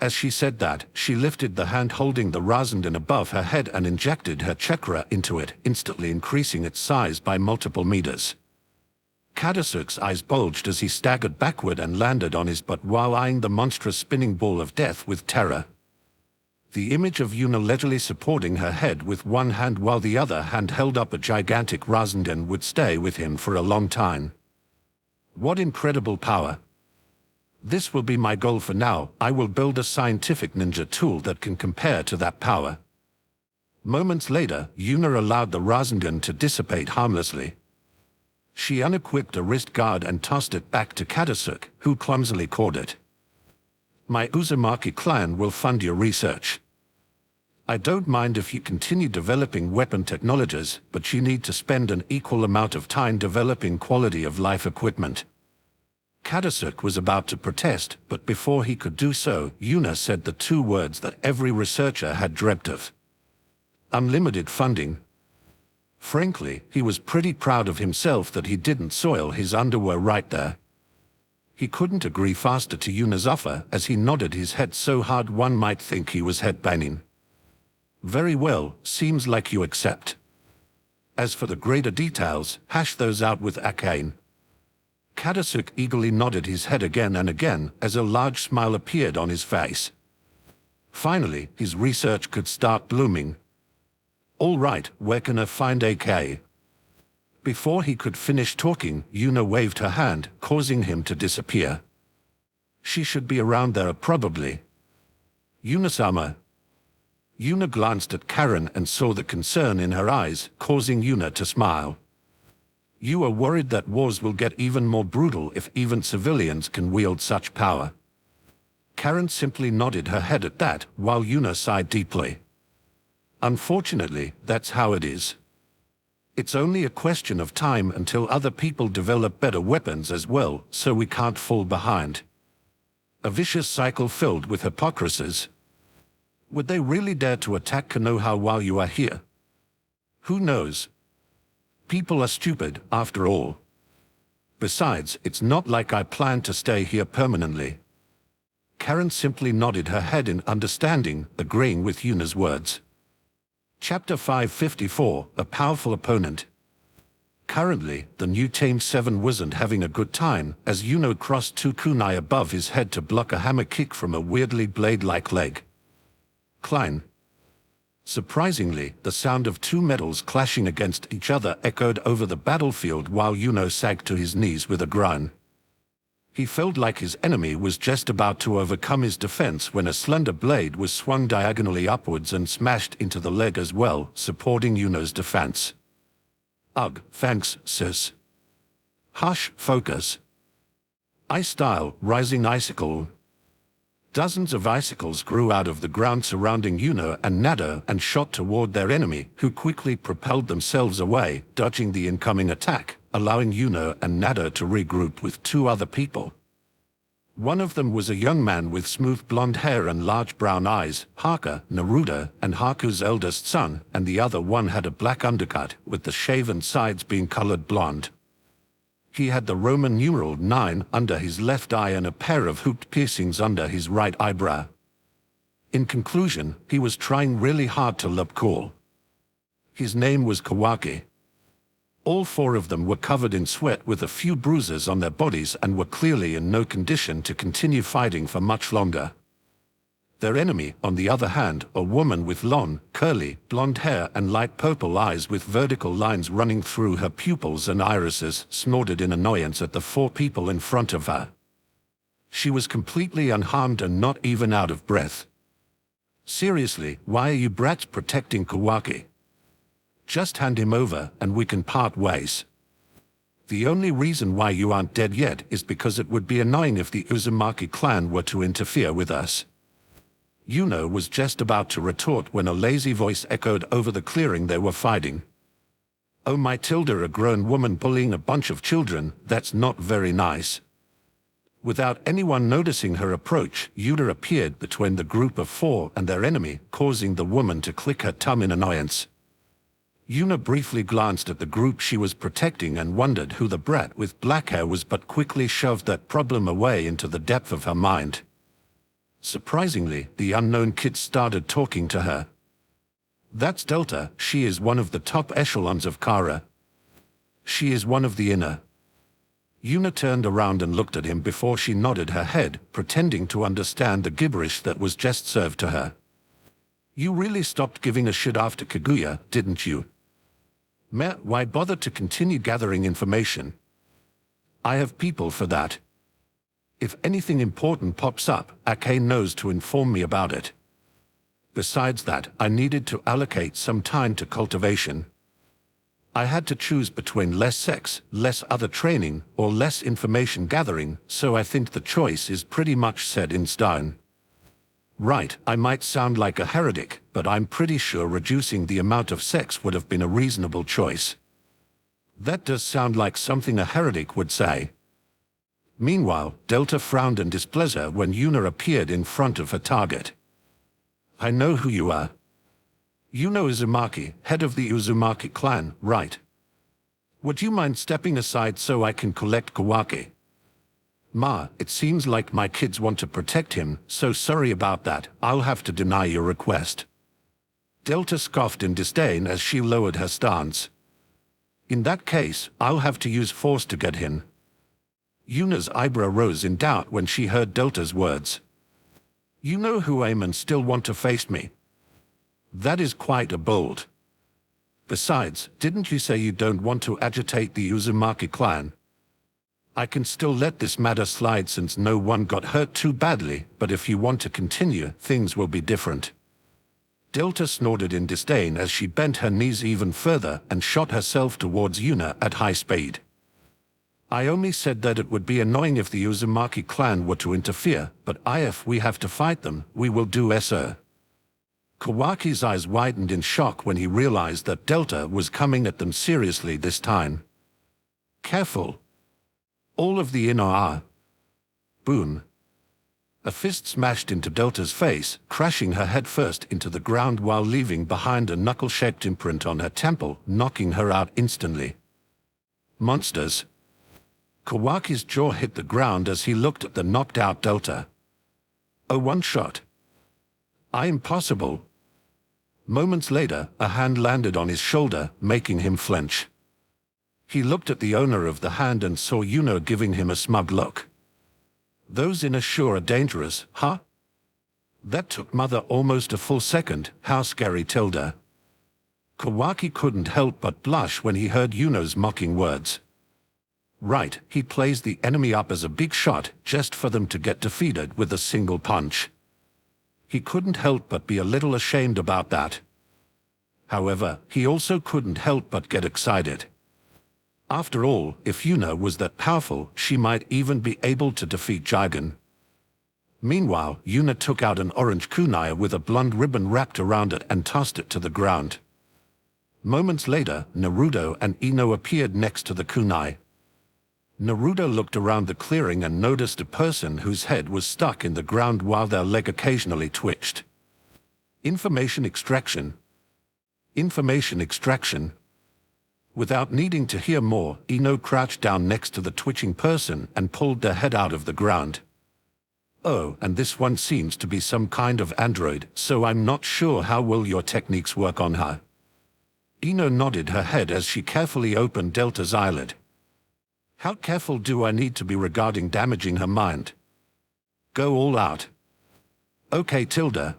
As she said that, she lifted the hand holding the Rasengan above her head and injected her chakra into it, instantly increasing its size by multiple meters. Kadasuk's eyes bulged as he staggered backward and landed on his butt while eyeing the monstrous spinning ball of death with terror. The image of Yuna leisurely supporting her head with one hand while the other hand held up a gigantic Rasengan would stay with him for a long time. What incredible power! This will be my goal for now. I will build a scientific ninja tool that can compare to that power. Moments later, Yuna allowed the Rasengan to dissipate harmlessly. She unequipped a wrist guard and tossed it back to Kadasuk, who clumsily caught it. My Uzumaki clan will fund your research. I don't mind if you continue developing weapon technologies, but you need to spend an equal amount of time developing quality-of-life equipment. Kadasuk was about to protest, but before he could do so, Yuna said the two words that every researcher had dreamt of. Unlimited funding. Frankly, he was pretty proud of himself that he didn't soil his underwear right there. He couldn't agree faster to Yuna's offer as he nodded his head so hard one might think he was headbanging. Very well, seems like you accept. As for the greater details, hash those out with Akane. Kadasuk eagerly nodded his head again and again as a large smile appeared on his face. Finally, his research could start blooming. All right, where can I find AK? Before he could finish talking, Yuna waved her hand, causing him to disappear. She should be around there probably. Yuna-sama. Yuna glanced at Karen and saw the concern in her eyes, causing Yuna to smile. You are worried that wars will get even more brutal if even civilians can wield such power. Karen simply nodded her head at that, while Yuna sighed deeply. Unfortunately, that's how it is. It's only a question of time until other people develop better weapons as well, so we can't fall behind. A vicious cycle filled with hypocrisies. Would they really dare to attack Konoha while you are here? Who knows? People are stupid, after all. Besides, it's not like I plan to stay here permanently. Karen simply nodded her head in understanding, agreeing with Yuna's words. Chapter 554, A Powerful Opponent. Currently, the new Tame 7 wasn't having a good time, as Yuna crossed two kunai above his head to block a hammer kick from a weirdly blade-like leg. Klein. Surprisingly, the sound of two metals clashing against each other echoed over the battlefield while Yuno sagged to his knees with a groan. He felt like his enemy was just about to overcome his defense when a slender blade was swung diagonally upwards and smashed into the leg as well, supporting Yuno's defense. Ugh, thanks, sis. Hush, focus. Ice style, rising icicle. Dozens of icicles grew out of the ground surrounding Yuno and Nado and shot toward their enemy, who quickly propelled themselves away, dodging the incoming attack, allowing Yuno and Nado to regroup with two other people. One of them was a young man with smooth blonde hair and large brown eyes, Haka, Naruto, and Haku's eldest son, and the other one had a black undercut, with the shaven sides being colored blonde. He had the Roman numeral 9 under his left eye and a pair of hooped piercings under his right eyebrow. In conclusion, he was trying really hard to look cool. His name was Kawaki. All four of them were covered in sweat with a few bruises on their bodies and were clearly in no condition to continue fighting for much longer. Their enemy, on the other hand, a woman with long, curly, blonde hair and light purple eyes with vertical lines running through her pupils and irises, snorted in annoyance at the four people in front of her. She was completely unharmed and not even out of breath. Seriously, why are you brats protecting Kawaki? Just hand him over and we can part ways. The only reason why you aren't dead yet is because it would be annoying if the Uzumaki clan were to interfere with us. Yuno was just about to retort when a lazy voice echoed over the clearing they were fighting. Oh my Tilda, a grown woman bullying a bunch of children, that's not very nice. Without anyone noticing her approach, Yuta appeared between the group of four and their enemy, causing the woman to click her tongue in annoyance. Yuna briefly glanced at the group she was protecting and wondered who the brat with black hair was, but quickly shoved that problem away into the depth of her mind. Surprisingly, the unknown kid started talking to her. "That's Delta. She is one of the top echelons of Kara. She is one of the inner." Yuna turned around and looked at him before she nodded her head, pretending to understand the gibberish that was just served to her. "You really stopped giving a shit after Kaguya, didn't you? Meh, why bother to continue gathering information? I have people for that. If anything important pops up, Arcane knows to inform me about it. Besides that, I needed to allocate some time to cultivation. I had to choose between less sex, less other training, or less information gathering, so I think the choice is pretty much set in stone. Right, I might sound like a heretic, but I'm pretty sure reducing the amount of sex would have been a reasonable choice." That does sound like something a heretic would say. Meanwhile, Delta frowned in displeasure when Yuna appeared in front of her target. "I know who you are. Yuno Uzumaki, head of the Uzumaki clan, right? Would you mind stepping aside so I can collect Kawaki? Ma, it seems like my kids want to protect him, so sorry about that, I'll have to deny your request." Delta scoffed in disdain as she lowered her stance. "In that case, I'll have to use force to get him." Yuna's eyebrow rose in doubt when she heard Delta's words. "You know who I am and still want to face me? That is quite a bold. Besides, didn't you say you don't want to agitate the Uzumaki clan? I can still let this matter slide since no one got hurt too badly, but if you want to continue, things will be different." Delta snorted in disdain as she bent her knees even further and shot herself towards Yuna at high speed. "I only said that it would be annoying if the Uzumaki clan were to interfere, but if we have to fight them, we will do so." Kawaki's eyes widened in shock when he realized that Delta was coming at them seriously this time. "Careful. All of the inner are." Boom. A fist smashed into Delta's face, crashing her head first into the ground while leaving behind a knuckle-shaped imprint on her temple, knocking her out instantly. Monsters. Kawaki's jaw hit the ground as he looked at the knocked-out Delta. "A one-shot. Impossible." Moments later, a hand landed on his shoulder, making him flinch. He looked at the owner of the hand and saw Yuno giving him a smug look. "Those inner sure are dangerous, huh?" That took Mother almost a full second. How scary, Tilda. Kawaki couldn't help but blush when he heard Yuno's mocking words. Right, he plays the enemy up as a big shot just for them to get defeated with a single punch. He couldn't help but be a little ashamed about that. However, he also couldn't help but get excited. After all, if Yuna was that powerful, she might even be able to defeat Jigen. Meanwhile, Yuna took out an orange kunai with a blonde ribbon wrapped around it and tossed it to the ground. Moments later, Naruto and Ino appeared next to the kunai. Naruto looked around the clearing and noticed a person whose head was stuck in the ground while their leg occasionally twitched. Information extraction. Information extraction. Without needing to hear more, Ino crouched down next to the twitching person and pulled their head out of the ground. "Oh, and this one seems to be some kind of android, so I'm not sure how well your techniques work on her." Ino nodded her head as she carefully opened Delta's eyelid. "How careful do I need to be regarding damaging her mind? Go all out." "Okay, Tilda."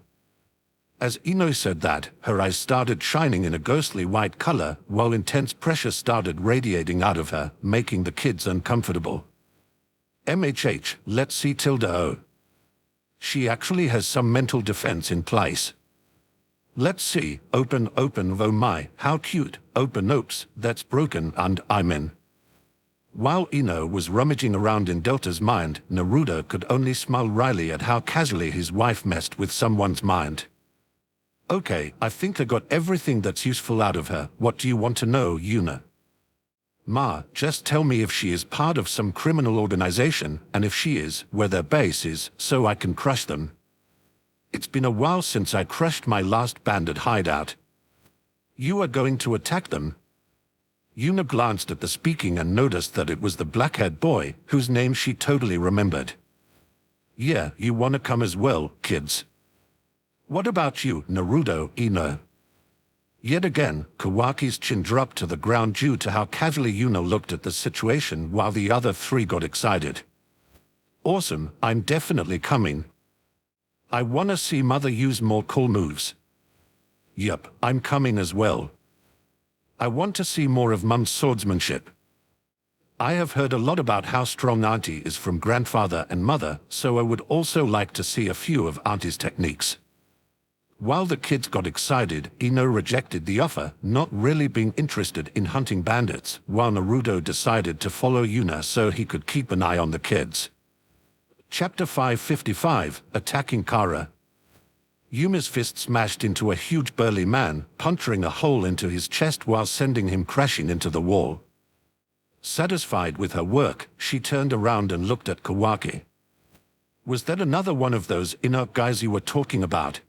As Ino said that, her eyes started shining in a ghostly white color, while intense pressure started radiating out of her, making the kids uncomfortable. "MHH, let's see Tilda O. She actually has some mental defense in place. Let's see, open, oh my, how cute, open, oops, that's broken, and I'm in." While Ino was rummaging around in Delta's mind, Naruto could only smile wryly at how casually his wife messed with someone's mind. "Okay, I think I got everything that's useful out of her. What do you want to know, Yuna?" "Ma, just tell me if she is part of some criminal organization, and if she is, where their base is, so I can crush them. It's been a while since I crushed my last bandit hideout." You are going to attack them? Yuna glanced at the speaking and noticed that it was the black-haired boy, whose name she totally remembered. Yeah, you wanna come as well, kids? What about you, Naruto, Ino? Yet again, Kawaki's chin dropped to the ground due to how casually Yuna looked at the situation while the other three got excited. Awesome, I'm definitely coming. I wanna see Mother use more cool moves. Yup, I'm coming as well. I want to see more of Mum's swordsmanship. I have heard a lot about how strong Auntie is from grandfather and mother, so I would also like to see a few of Auntie's techniques. While the kids got excited, Ino rejected the offer, not really being interested in hunting bandits, while Naruto decided to follow Yuna so he could keep an eye on the kids. Chapter 555, Attacking Kara. Yuna's fist smashed into a huge burly man, puncturing a hole into his chest while sending him crashing into the wall. Satisfied with her work, she turned around and looked at Kawaki. Was that another one of those inert guys you were talking about?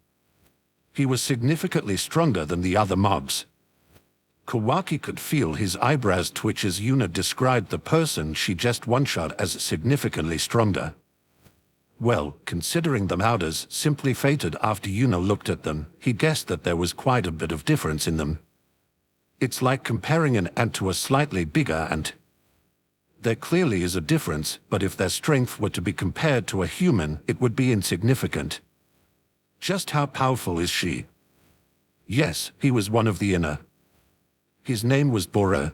He was significantly stronger than the other mobs. Kawaki could feel his eyebrows twitch as Yuna described the person she just one-shot as significantly stronger. Well, considering the Mowders simply fainted after Yuna looked at them, he guessed that there was quite a bit of difference in them. It's like comparing an ant to a slightly bigger ant. There clearly is a difference, but if their strength were to be compared to a human, it would be insignificant. Just how powerful is she? Yes, he was one of the inner. His name was Boro.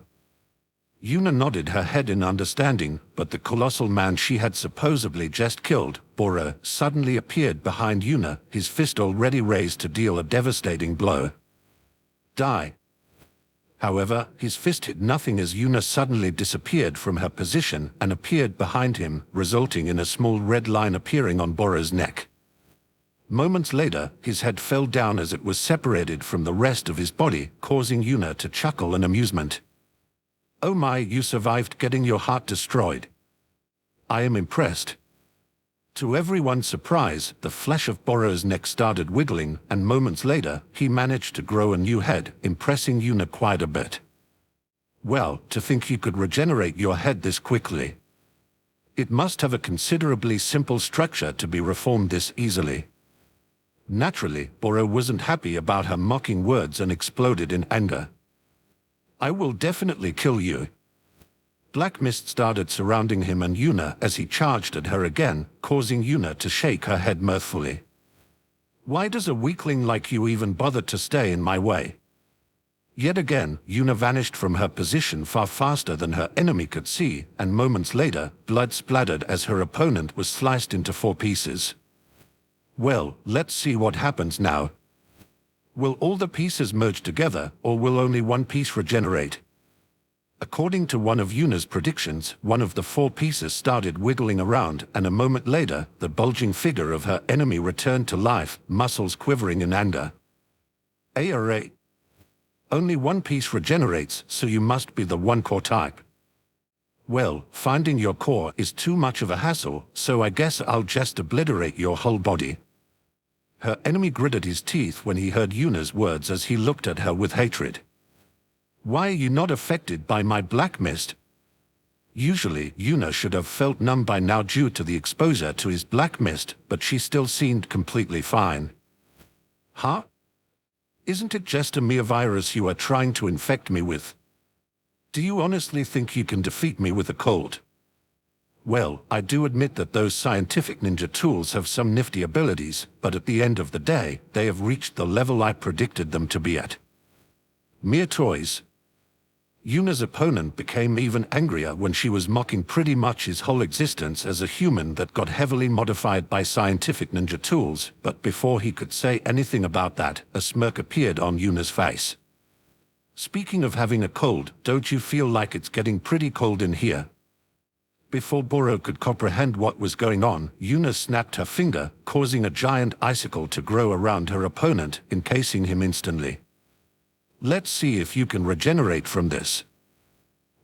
Yuna nodded her head in understanding, but the colossal man she had supposedly just killed, Boro, suddenly appeared behind Yuna, his fist already raised to deal a devastating blow. Die. However, his fist hit nothing as Yuna suddenly disappeared from her position and appeared behind him, resulting in a small red line appearing on Boro's neck. Moments later, his head fell down as it was separated from the rest of his body, causing Yuna to chuckle in amusement. Oh my, you survived getting your heart destroyed. I am impressed. To everyone's surprise, the flesh of Boro's neck started wiggling, and moments later, he managed to grow a new head, impressing Yuna quite a bit. Well, to think you could regenerate your head this quickly. It must have a considerably simple structure to be reformed this easily. Naturally, Boro wasn't happy about her mocking words and exploded in anger. I will definitely kill you. Black mist started surrounding him and Yuna as he charged at her again, causing Yuna to shake her head mirthfully. Why does a weakling like you even bother to stay in my way? Yet again, Yuna vanished from her position far faster than her enemy could see, and moments later, blood splattered as her opponent was sliced into 4 pieces. Well, let's see what happens now. Will all the pieces merge together, or will only one piece regenerate? According to one of Yuna's predictions, one of the 4 pieces started wiggling around, and a moment later, the bulging figure of her enemy returned to life, muscles quivering in anger. ARA. Only one piece regenerates, so you must be the 1-core type. Well, finding your core is too much of a hassle, so I guess I'll just obliterate your whole body. Her enemy gritted his teeth when he heard Yuna's words as he looked at her with hatred. Why are you not affected by my black mist? Usually, Yuna should have felt numb by now due to the exposure to his black mist, but she still seemed completely fine. Huh? Isn't it just a mere virus you are trying to infect me with? Do you honestly think you can defeat me with a cold? Well, I do admit that those scientific ninja tools have some nifty abilities, but at the end of the day, they have reached the level I predicted them to be at. Mere toys. Yuna's opponent became even angrier when she was mocking pretty much his whole existence as a human that got heavily modified by scientific ninja tools, but before he could say anything about that, a smirk appeared on Yuna's face. Speaking of having a cold, don't you feel like it's getting pretty cold in here? Before Boro could comprehend what was going on, Yuna snapped her finger, causing a giant icicle to grow around her opponent, encasing him instantly. Let's see if you can regenerate from this.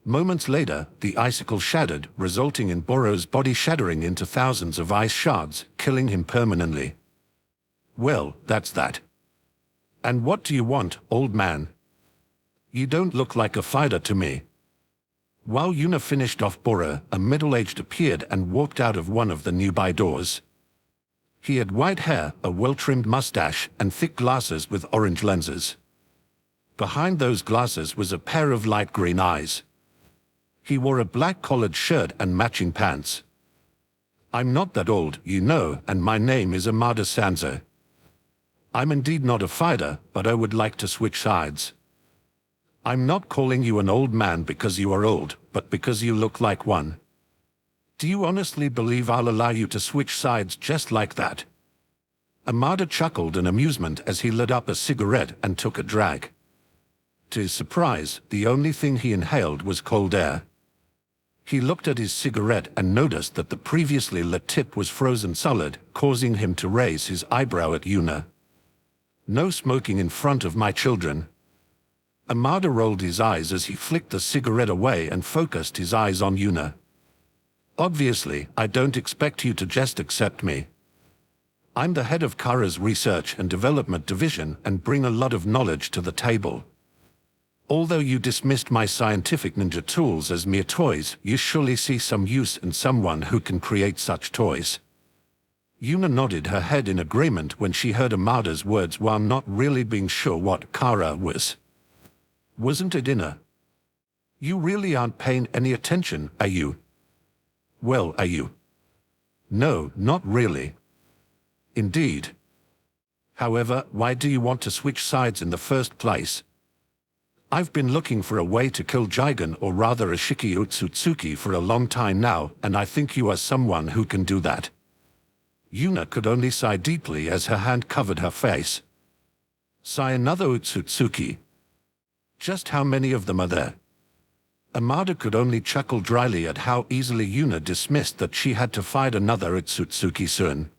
Moments later, the icicle shattered, resulting in Boro's body shattering into thousands of ice shards, killing him permanently. Well, that's that. And what do you want, old man? You don't look like a fighter to me. While Yuna finished off Bora, a middle-aged appeared and walked out of one of the nearby doors. He had white hair, a well-trimmed mustache, and thick glasses with orange lenses. Behind those glasses was a pair of light green eyes. He wore a black collared shirt and matching pants. I'm not that old, you know, and my name is Amada Sanzo. I'm indeed not a fighter, but I would like to switch sides. I'm not calling you an old man because you are old, but because you look like one. Do you honestly believe I'll allow you to switch sides just like that? Amada chuckled in amusement as he lit up a cigarette and took a drag. To his surprise, the only thing he inhaled was cold air. He looked at his cigarette and noticed that the previously lit tip was frozen solid, causing him to raise his eyebrow at Yuna. No smoking in front of my children. Amada rolled his eyes as he flicked the cigarette away and focused his eyes on Yuna. Obviously, I don't expect you to just accept me. I'm the head of Kara's Research and Development Division and bring a lot of knowledge to the table. Although you dismissed my scientific ninja tools as mere toys, you surely see some use in someone who can create such toys. Yuna nodded her head in agreement when she heard Amada's words while not really being sure what Kara was. Wasn't it Inna? You really aren't paying any attention, are you? Well, are you? No, not really. Indeed. However, why do you want to switch sides in the first place? I've been looking for a way to kill Jigen, or rather Ashiki Otsutsuki, for a long time now, and I think you are someone who can do that. Yuna could only sigh deeply as her hand covered her face. Sigh another Otsutsuki. Just how many of them are there? Amada could only chuckle dryly at how easily Yuna dismissed that she had to fight another Otsutsuki soon.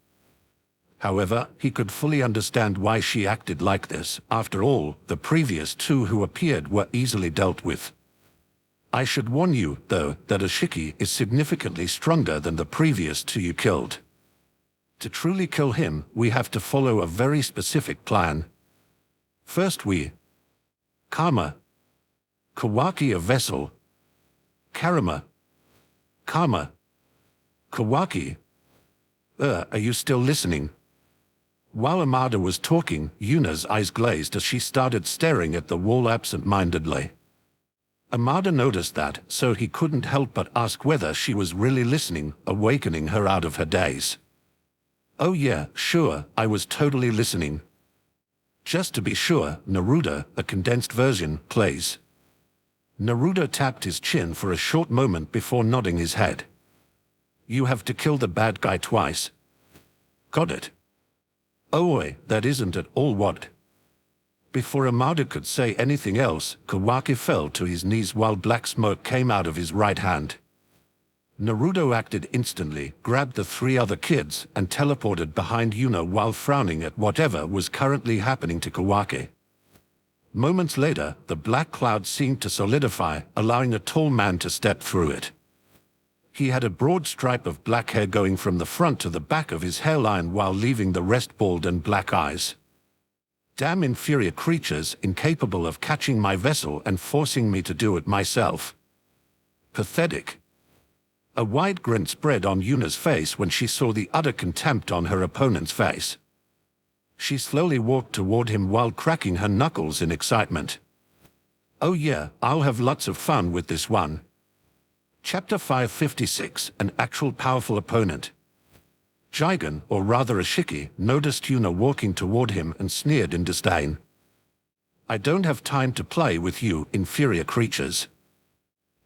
However, he could fully understand why she acted like this. After all, the previous two who appeared were easily dealt with. I should warn you, though, that Ashiki is significantly stronger than the previous two you killed. To truly kill him, we have to follow a very specific plan. First Kama. Kawaki a vessel. Karama. Kama. Kawaki. Are you still listening? While Amada was talking, Yuna's eyes glazed as she started staring at the wall absent-mindedly. Amada noticed that, so he couldn't help but ask whether she was really listening, awakening her out of her daze. Oh yeah, sure, I was totally listening. Just to be sure, Naruto, a condensed version, plays. Naruto tapped his chin for a short moment before nodding his head. You have to kill the bad guy twice. Got it. Oh wait, that isn't at all what. Before Amada could say anything else, Kawaki fell to his knees while black smoke came out of his right hand. Naruto acted instantly, grabbed the three other kids, and teleported behind Yuna while frowning at whatever was currently happening to Kawaki. Moments later, the black cloud seemed to solidify, allowing a tall man to step through it. He had a broad stripe of black hair going from the front to the back of his hairline while leaving the rest bald and black eyes. Damn inferior creatures, incapable of catching my vessel and forcing me to do it myself. Pathetic. A wide grin spread on Yuna's face when she saw the utter contempt on her opponent's face. She slowly walked toward him while cracking her knuckles in excitement. Oh yeah, I'll have lots of fun with this one. Chapter 556, an actual powerful opponent. Jigen, or rather Ashiki, noticed Yuna walking toward him and sneered in disdain. I don't have time to play with you, inferior creatures.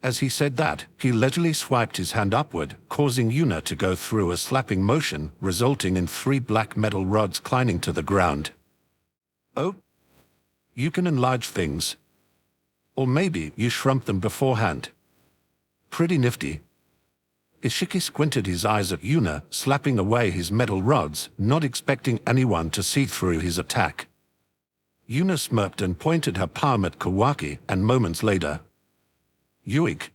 As he said that, he leisurely swiped his hand upward, causing Yuna to go through a slapping motion, resulting in 3 black metal rods climbing to the ground. Oh? You can enlarge things. Or maybe you shrunk them beforehand. Pretty nifty. Ishiki squinted his eyes at Yuna, slapping away his metal rods, not expecting anyone to see through his attack. Yuna smirked and pointed her palm at Kawaki, and moments later, Yoink!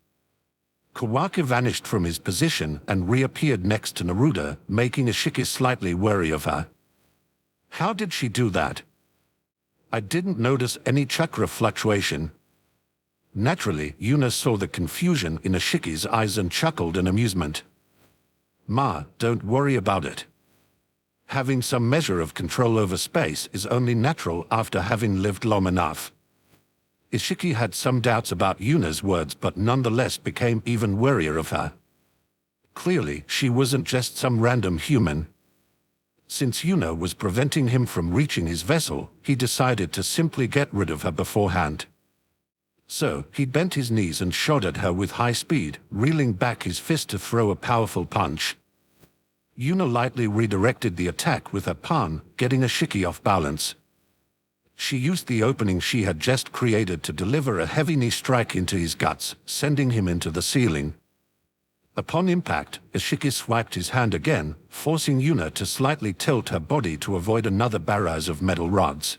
Kawaki vanished from his position and reappeared next to Naruto, making Ashiki slightly wary of her. How did she do that? I didn't notice any chakra fluctuation. Naturally, Yuna saw the confusion in Ishiki's eyes and chuckled in amusement. "Ma, don't worry about it. Having some measure of control over space is only natural after having lived long enough." Ishiki had some doubts about Yuna's words but nonetheless became even warier of her. Clearly, she wasn't just some random human. Since Yuna was preventing him from reaching his vessel, he decided to simply get rid of her beforehand. So, he bent his knees and shot at her with high speed, reeling back his fist to throw a powerful punch. Yuna lightly redirected the attack with her palm, getting Ishiki off balance. She used the opening she had just created to deliver a heavy knee strike into his guts, sending him into the ceiling. Upon impact, Ishiki swiped his hand again, forcing Yuna to slightly tilt her body to avoid another barrage of metal rods.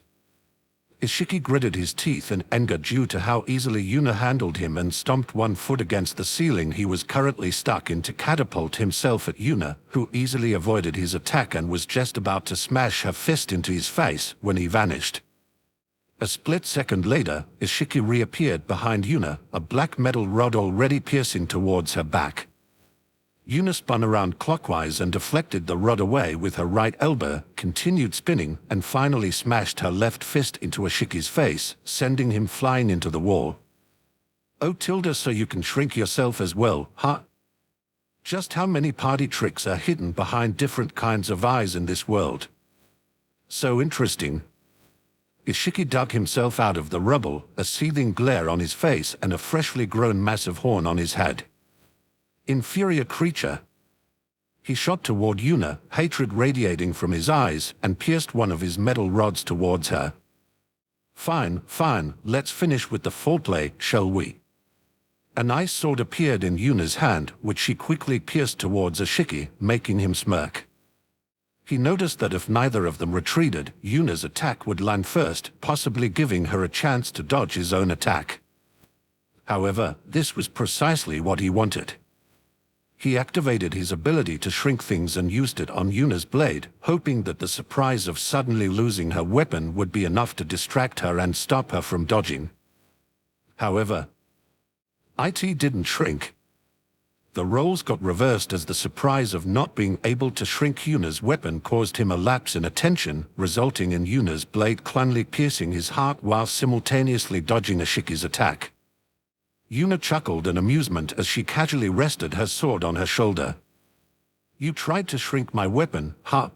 Ishiki gritted his teeth in anger due to how easily Yuna handled him and stomped one foot against the ceiling he was currently stuck in to catapult himself at Yuna, who easily avoided his attack and was just about to smash her fist into his face when he vanished. A split second later, Ishiki reappeared behind Yuna, a black metal rod already piercing towards her back. Yuna spun around clockwise and deflected the rod away with her right elbow, continued spinning, and finally smashed her left fist into Ishiki's face, sending him flying into the wall. "Oh tilde, so you can shrink yourself as well, huh? Just how many party tricks are hidden behind different kinds of eyes in this world? So interesting." Ishiki dug himself out of the rubble, a seething glare on his face and a freshly grown massive horn on his head. Inferior creature. He shot toward Yuna, hatred radiating from his eyes, and pierced one of his metal rods towards her. "Fine, fine, let's finish with the foreplay, shall we?" An ice sword appeared in Yuna's hand, which she quickly pierced towards Ishiki, making him smirk. He noticed that if neither of them retreated, Yuna's attack would land first, possibly giving her a chance to dodge his own attack. However, this was precisely what he wanted. He activated his ability to shrink things and used it on Yuna's blade, hoping that the surprise of suddenly losing her weapon would be enough to distract her and stop her from dodging. However, it didn't shrink. The roles got reversed as the surprise of not being able to shrink Yuna's weapon caused him a lapse in attention, resulting in Yuna's blade clumsily piercing his heart while simultaneously dodging Ishiki's attack. Yuna chuckled in amusement as she casually rested her sword on her shoulder. "You tried to shrink my weapon, huh?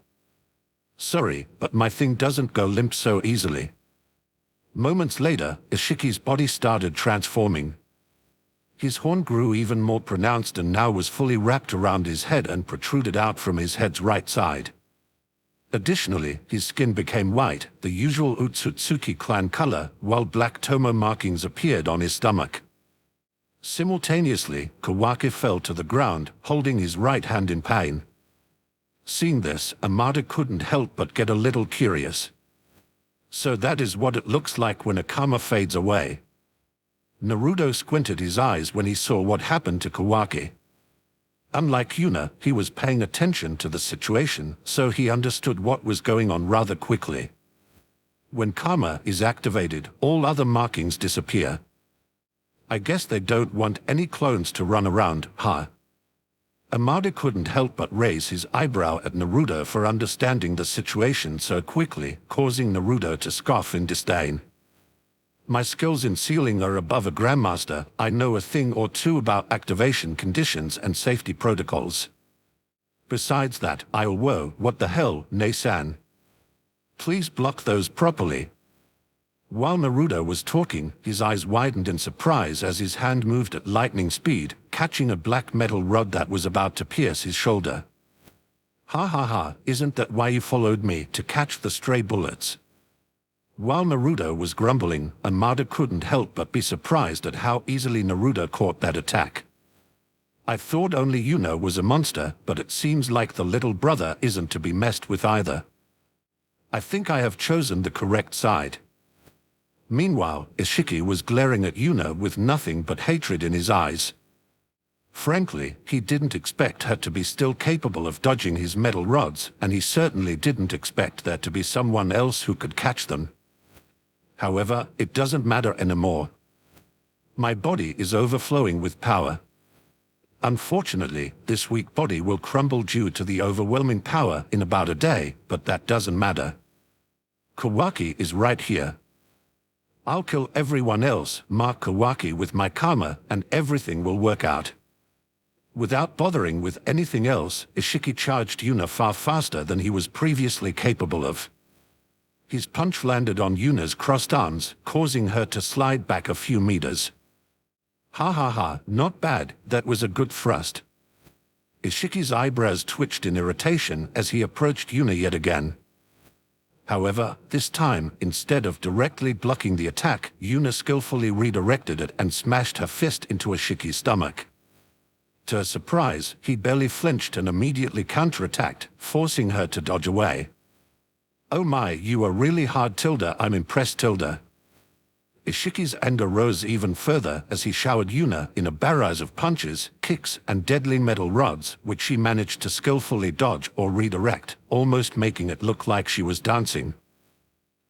Sorry, but my thing doesn't go limp so easily." Moments later, Ishiki's body started transforming. His horn grew even more pronounced and now was fully wrapped around his head and protruded out from his head's right side. Additionally, his skin became white, the usual Utsutsuki clan color, while black tomo markings appeared on his stomach. Simultaneously, Kawaki fell to the ground, holding his right hand in pain. Seeing this, Amada couldn't help but get a little curious. "So that is what it looks like when a karma fades away." Naruto squinted his eyes when he saw what happened to Kawaki. Unlike Yuna, he was paying attention to the situation, so he understood what was going on rather quickly. When karma is activated, all other markings disappear. I guess they don't want any clones to run around, huh? Amada couldn't help but raise his eyebrow at Naruto for understanding the situation so quickly, causing Naruto to scoff in disdain. "My skills in sealing are above a grandmaster. I know a thing or two about activation conditions and safety protocols. Besides that, whoa, what the hell, Nei-san? Please block those properly." While Naruto was talking, his eyes widened in surprise as his hand moved at lightning speed, catching a black metal rod that was about to pierce his shoulder. "Ha ha ha, isn't that why you followed me, to catch the stray bullets?" While Naruto was grumbling, Amada couldn't help but be surprised at how easily Naruto caught that attack. "I thought only Yuna was a monster, but it seems like the little brother isn't to be messed with either. I think I have chosen the correct side." Meanwhile, Ishiki was glaring at Yuna with nothing but hatred in his eyes. Frankly, he didn't expect her to be still capable of dodging his metal rods, and he certainly didn't expect there to be someone else who could catch them. However, it doesn't matter anymore. My body is overflowing with power. Unfortunately, this weak body will crumble due to the overwhelming power in about a day, but that doesn't matter. Kawaki is right here. I'll kill everyone else, mark Kawaki with my karma, and everything will work out. Without bothering with anything else, Ishiki charged Yuna far faster than he was previously capable of. His punch landed on Yuna's crossed arms, causing her to slide back a few meters. Ha ha ha, not bad, that was a good thrust. Ishiki's eyebrows twitched in irritation as he approached Yuna yet again. However, this time, instead of directly blocking the attack, Yuna skillfully redirected it and smashed her fist into Ishiki's stomach. To her surprise, he barely flinched and immediately counterattacked, forcing her to dodge away. Oh my, you are really hard, Tilda, I'm impressed, Tilda. Ishiki's anger rose even further as he showered Yuna in a barrage of punches, kicks, and deadly metal rods, which she managed to skillfully dodge or redirect, almost making it look like she was dancing.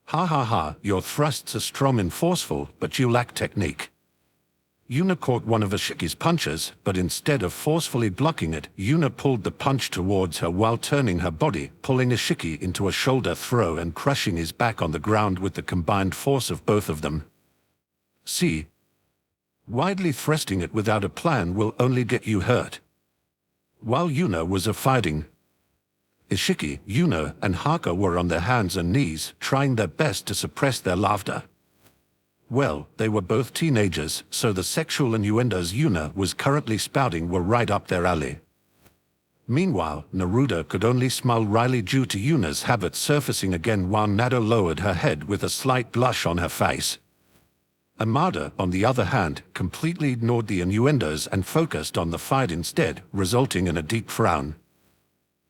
Ha ha ha, your thrusts are strong and forceful, but you lack technique. Yuna caught one of Ishiki's punches, but instead of forcefully blocking it, Yuna pulled the punch towards her while turning her body, pulling Ishiki into a shoulder throw and crushing his back on the ground with the combined force of both of them. See? Widely thrusting it without a plan will only get you hurt. While Yuna was fighting, Ishiki, Yuna, and Haka were on their hands and knees, trying their best to suppress their laughter. Well, they were both teenagers, so the sexual innuendos Yuna was currently spouting were right up their alley. Meanwhile, Naruto could only smile wryly due to Yuna's habit surfacing again while Nado lowered her head with a slight blush on her face. Amada, on the other hand, completely ignored the innuendos and focused on the fight instead, resulting in a deep frown.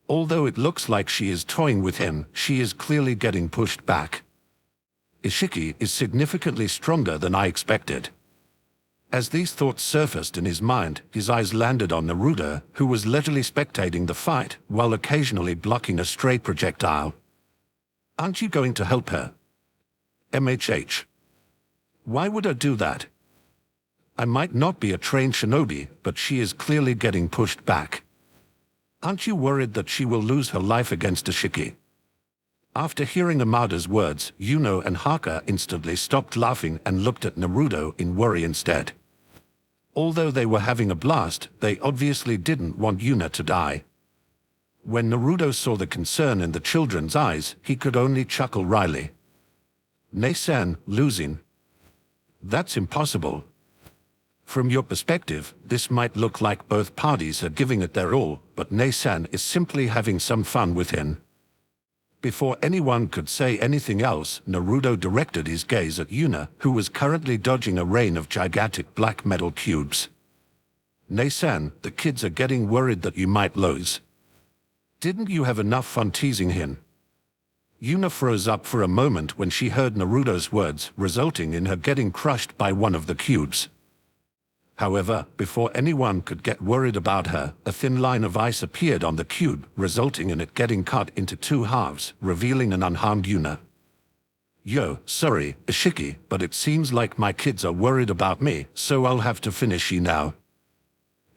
Although it looks like she is toying with him, she is clearly getting pushed back. Ishiki is significantly stronger than I expected. As these thoughts surfaced in his mind, his eyes landed on Naruto, who was leisurely spectating the fight, while occasionally blocking a stray projectile. Aren't you going to help her? MHH. Why would I do that? I might not be a trained shinobi, but she is clearly getting pushed back. Aren't you worried that she will lose her life against Ishiki? After hearing Amada's words, Yuno and Haka instantly stopped laughing and looked at Naruto in worry instead. Although they were having a blast, they obviously didn't want Yuna to die. When Naruto saw the concern in the children's eyes, he could only chuckle wryly. Nei-san, losing? That's impossible. From your perspective, this might look like both parties are giving it their all, but Nei-san is simply having some fun with him. Before anyone could say anything else, Naruto directed his gaze at Yuna, who was currently dodging a rain of gigantic black metal cubes. Nei-san, the kids are getting worried that you might lose. Didn't you have enough fun teasing him? Yuna froze up for a moment when she heard Naruto's words, resulting in her getting crushed by one of the cubes. However, before anyone could get worried about her, a thin line of ice appeared on the cube, resulting in it getting cut into two halves, revealing an unharmed Yuna. Yo, sorry, Ishiki, but it seems like my kids are worried about me, so I'll have to finish you now.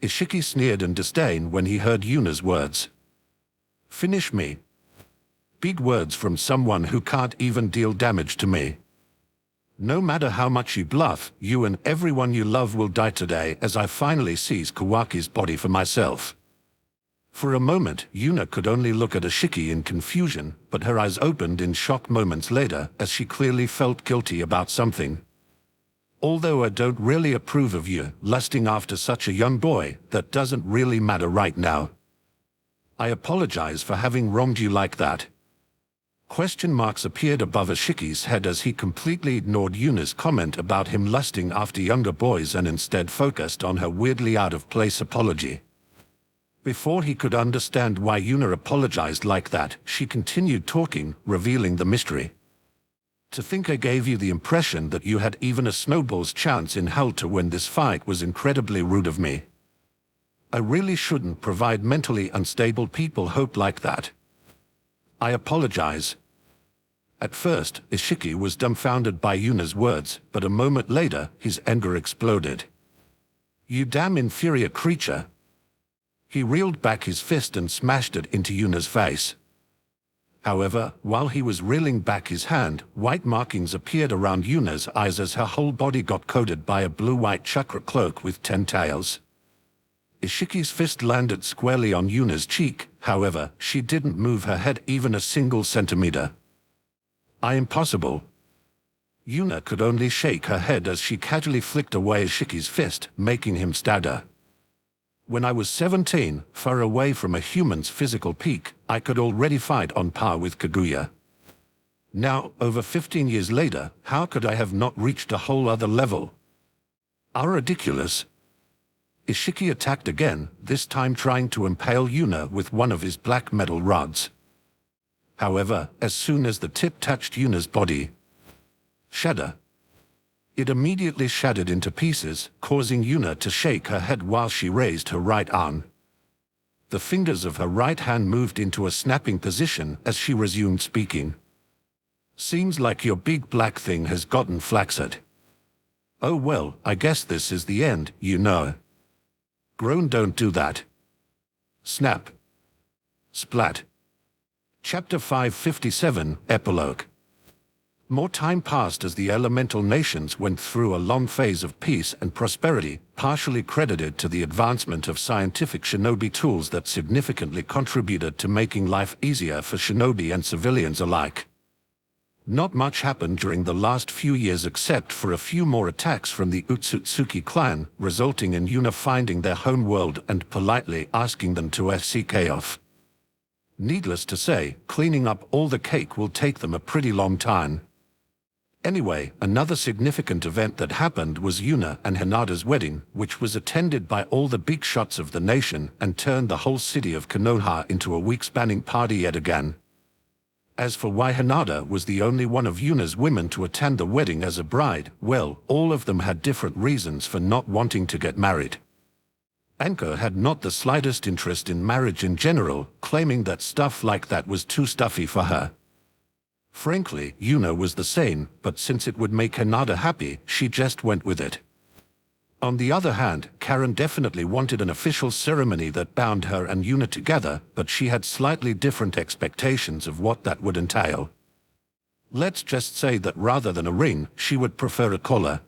Ishiki sneered in disdain when he heard Yuna's words. Finish me? Big words from someone who can't even deal damage to me. No matter how much you bluff, you and everyone you love will die today as I finally seize Kawaki's body for myself. For a moment, Yuna could only look at Ishiki in confusion, but her eyes opened in shock moments later as she clearly felt guilty about something. Although I don't really approve of you lusting after such a young boy, that doesn't really matter right now. I apologize for having wronged you like that. Question marks appeared above Ishiki's head as he completely ignored Yuna's comment about him lusting after younger boys and instead focused on her weirdly out-of-place apology. Before he could understand why Yuna apologized like that, she continued talking, revealing the mystery. To think I gave you the impression that you had even a snowball's chance in hell to win this fight was incredibly rude of me. I really shouldn't provide mentally unstable people hope like that. I apologize. At first, Ishiki was dumbfounded by Yuna's words, but a moment later, his anger exploded. "You damn inferior creature!" He reeled back his fist and smashed it into Yuna's face. However, while he was reeling back his hand, white markings appeared around Yuna's eyes as her whole body got coated by a blue-white chakra cloak with 10 tails. Ishiki's fist landed squarely on Yuna's cheek, however, she didn't move her head even a single centimeter. Impossible. Yuna could only shake her head as she casually flicked away Ishiki's fist, making him stagger. "When I was 17, far away from a human's physical peak, I could already fight on par with Kaguya. Now, over 15 years later, how could I have not reached a whole other level? How ridiculous." Ishiki attacked again, this time trying to impale Yuna with one of his black metal rods. However, as soon as the tip touched Yuna's body, shatter. It immediately shattered into pieces, causing Yuna to shake her head while she raised her right arm. The fingers of her right hand moved into a snapping position as she resumed speaking. "Seems like your big black thing has gotten flaccid. Oh well, I guess this is the end, you know. Grown don't do that." Snap. Splat. Chapter 557, Epilogue. More time passed as the elemental nations went through a long phase of peace and prosperity, partially credited to the advancement of scientific shinobi tools that significantly contributed to making life easier for shinobi and civilians alike. Not much happened during the last few years except for a few more attacks from the Utsutsuki clan, resulting in Yuna finding their home world and politely asking them to FCK off. Needless to say, cleaning up all the cake will take them a pretty long time. Anyway, another significant event that happened was Yuna and Hinata's wedding, which was attended by all the big shots of the nation and turned the whole city of Konoha into a week-spanning party yet again. As for why Hinata was the only one of Yuna's women to attend the wedding as a bride, well, all of them had different reasons for not wanting to get married. Anko had not the slightest interest in marriage in general, claiming that stuff like that was too stuffy for her. Frankly, Yuna was the same, but since it would make Hinata happy, she just went with it. On the other hand, Karen definitely wanted an official ceremony that bound her and Yuna together, but she had slightly different expectations of what that would entail. Let's just say that rather than a ring, she would prefer a collar.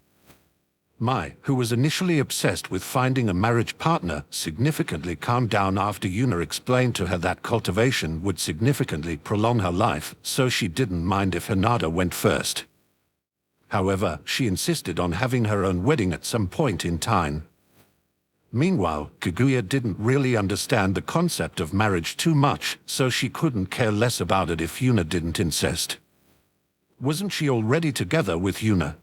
Mai, who was initially obsessed with finding a marriage partner, significantly calmed down after Yuna explained to her that cultivation would significantly prolong her life, so she didn't mind if Hinata went first. However, she insisted on having her own wedding at some point in time. Meanwhile, Kaguya didn't really understand the concept of marriage too much, so she couldn't care less about it if Yuna didn't insist. Wasn't she already together with Yuna?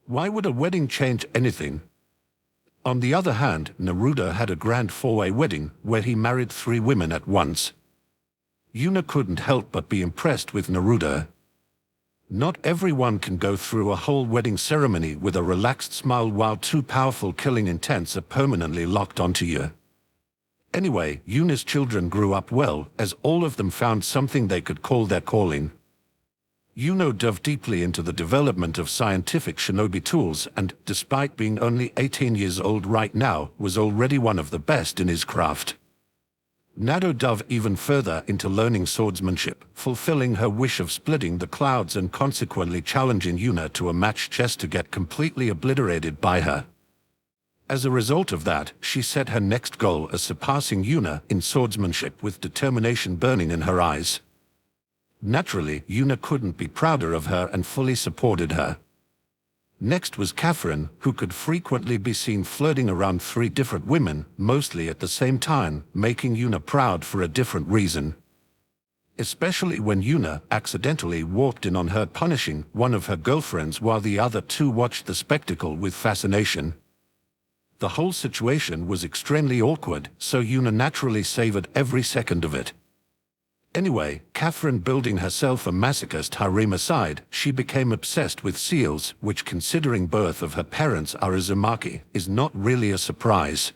Why would a wedding change anything? On the other hand, Naruto had a grand four-way wedding where he married 3 women at once. Yuna couldn't help but be impressed with Naruto. Not everyone can go through a whole wedding ceremony with a relaxed smile while 2 powerful killing intents are permanently locked onto you. Anyway, Yuna's children grew up well, as all of them found something they could call their calling. Yuno dove deeply into the development of scientific shinobi tools and, despite being only 18 years old right now, was already one of the best in his craft. Nato dove even further into learning swordsmanship, fulfilling her wish of splitting the clouds and consequently challenging Yuna to a match just to get completely obliterated by her. As a result of that, she set her next goal as surpassing Yuna in swordsmanship with determination burning in her eyes. Naturally, Yuna couldn't be prouder of her and fully supported her. Next was Catherine, who could frequently be seen flirting around 3 different women, mostly at the same time, making Yuna proud for a different reason. Especially when Yuna accidentally walked in on her punishing one of her girlfriends while the other 2 watched the spectacle with fascination. The whole situation was extremely awkward, so Yuna naturally savored every second of it. Anyway, Catherine building herself a masochist harem aside, she became obsessed with seals, which considering both of her parents are Uzumaki, is not really a surprise.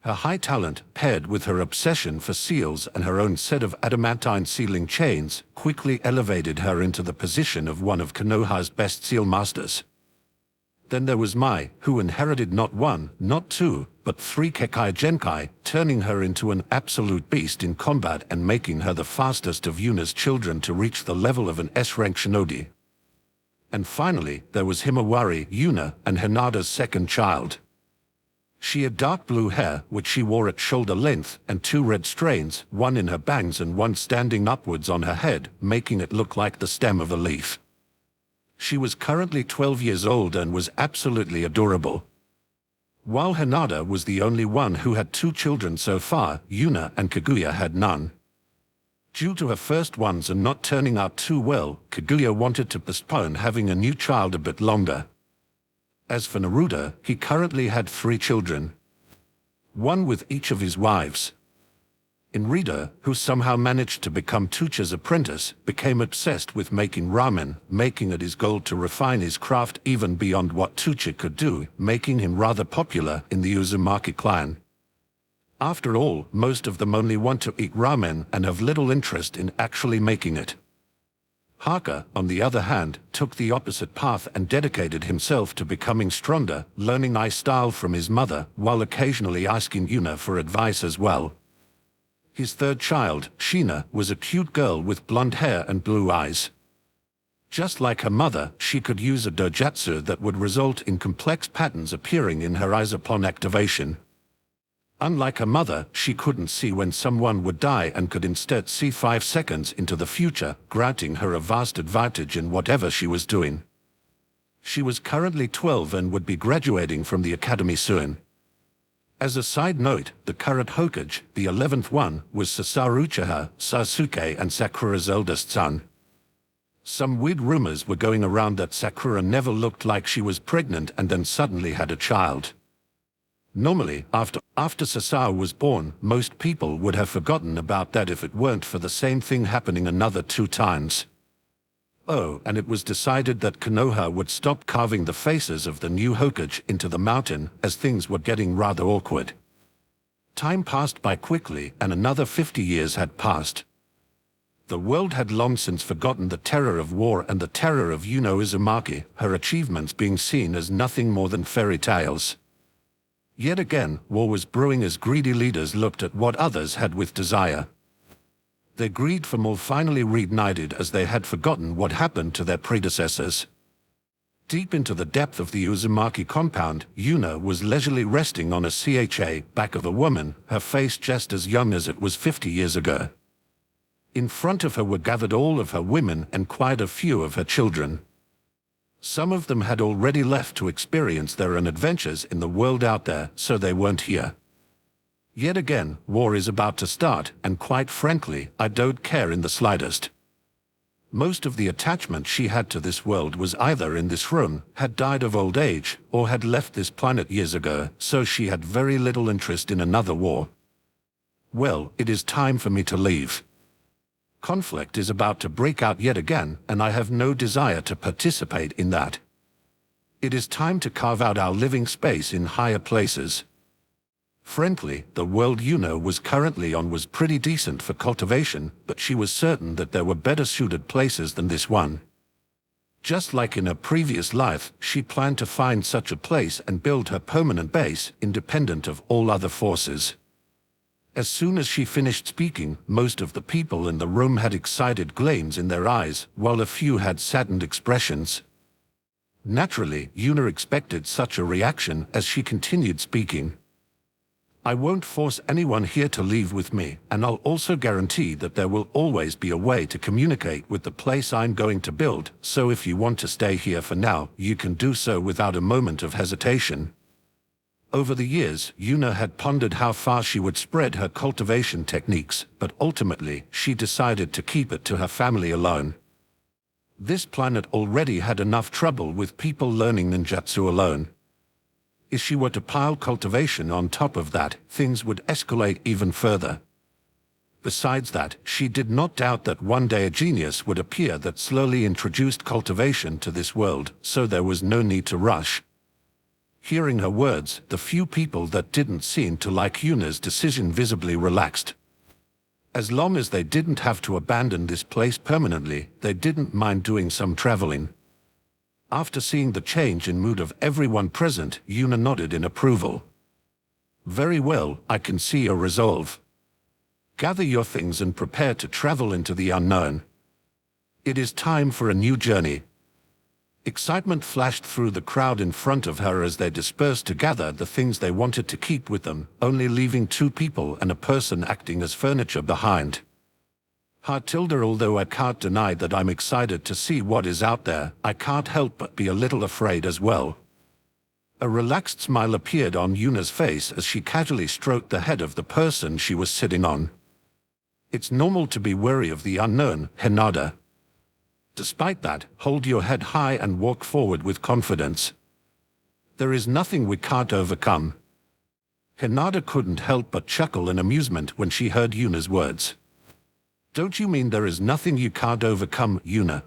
Her high talent, paired with her obsession for seals and her own set of adamantine sealing chains, quickly elevated her into the position of one of Konoha's best seal masters. Then there was Mai, who inherited not one, not two, but 3 Kekai Genkai, turning her into an absolute beast in combat and making her the fastest of Yuna's children to reach the level of an S-rank shinobi. And finally, there was Himawari, Yuna, and Hinata's second child. She had dark blue hair, which she wore at shoulder length, and 2 red strains, one in her bangs and one standing upwards on her head, making it look like the stem of a leaf. She was currently 12 years old and was absolutely adorable. While Hinata was the only one who had 2 children so far, Yuna and Kaguya had none. Due to her first ones and not turning out too well, Kaguya wanted to postpone having a new child a bit longer. As for Naruto, he currently had 3 children. One with each of his wives. Inrida, who somehow managed to become Tucha's apprentice, became obsessed with making ramen, making it his goal to refine his craft even beyond what Tucha could do, making him rather popular in the Uzumaki clan. After all, most of them only want to eat ramen and have little interest in actually making it. Haka, on the other hand, took the opposite path and dedicated himself to becoming stronger, learning ice style from his mother, while occasionally asking Yuna for advice as well. His third child, Shina, was a cute girl with blonde hair and blue eyes. Just like her mother, she could use a dojutsu that would result in complex patterns appearing in her eyes upon activation. Unlike her mother, she couldn't see when someone would die and could instead see 5 seconds into the future, granting her a vast advantage in whatever she was doing. She was currently 12 and would be graduating from the academy soon. As a side note, the current Hokage, the 11th one, was Sasori Uchiha, Sasuke and Sakura's eldest son. Some weird rumors were going around that Sakura never looked like she was pregnant and then suddenly had a child. Normally, after Sasao was born, most people would have forgotten about that if it weren't for the same thing happening another 2 times. Oh, and it was decided that Konoha would stop carving the faces of the new Hokage into the mountain, as things were getting rather awkward. Time passed by quickly, and another 50 years had passed. The world had long since forgotten the terror of war and the terror of Yuno Uzumaki, her achievements being seen as nothing more than fairy tales. Yet again, war was brewing as greedy leaders looked at what others had with desire. Their greed for more finally reignited as they had forgotten what happened to their predecessors. Deep into the depth of the Uzumaki compound, Yuna was leisurely resting on a back of a woman, her face just as young as it was 50 years ago. In front of her were gathered all of her women and quite a few of her children. Some of them had already left to experience their own adventures in the world out there, so they weren't here. Yet again, war is about to start, and quite frankly, I don't care in the slightest. Most of the attachment she had to this world was either in this room, had died of old age, or had left this planet years ago, so she had very little interest in another war. Well, it is time for me to leave. Conflict is about to break out yet again, and I have no desire to participate in that. It is time to carve out our living space in higher places. Frankly, the world Yuno was currently on was pretty decent for cultivation, but she was certain that there were better suited places than this one. Just like in her previous life, she planned to find such a place and build her permanent base, independent of all other forces. As soon as she finished speaking, most of the people in the room had excited gleams in their eyes, while a few had saddened expressions. Naturally, Yuna expected such a reaction as she continued speaking. I won't force anyone here to leave with me, and I'll also guarantee that there will always be a way to communicate with the place I'm going to build, so if you want to stay here for now, you can do so without a moment of hesitation. Over the years, Yuna had pondered how far she would spread her cultivation techniques, but ultimately, she decided to keep it to her family alone. This planet already had enough trouble with people learning ninjutsu alone. If she were to pile cultivation on top of that, things would escalate even further. Besides that, she did not doubt that one day a genius would appear that slowly introduced cultivation to this world, so there was no need to rush. Hearing her words, the few people that didn't seem to like Yuna's decision visibly relaxed. As long as they didn't have to abandon this place permanently, they didn't mind doing some traveling. After seeing the change in mood of everyone present, Yuna nodded in approval. Very well, I can see your resolve. Gather your things and prepare to travel into the unknown. It is time for a new journey. Excitement flashed through the crowd in front of her as they dispersed to gather the things they wanted to keep with them, only leaving 2 people and a person acting as furniture behind. Although I can't deny that I'm excited to see what is out there, I can't help but be a little afraid as well. A relaxed smile appeared on Yuna's face as she casually stroked the head of the person she was sitting on. It's normal to be wary of the unknown, Hinata. Despite that, hold your head high and walk forward with confidence. There is nothing we can't overcome. Hinata couldn't help but chuckle in amusement when she heard Yuna's words. Don't you mean there is nothing you can't overcome, Yuna?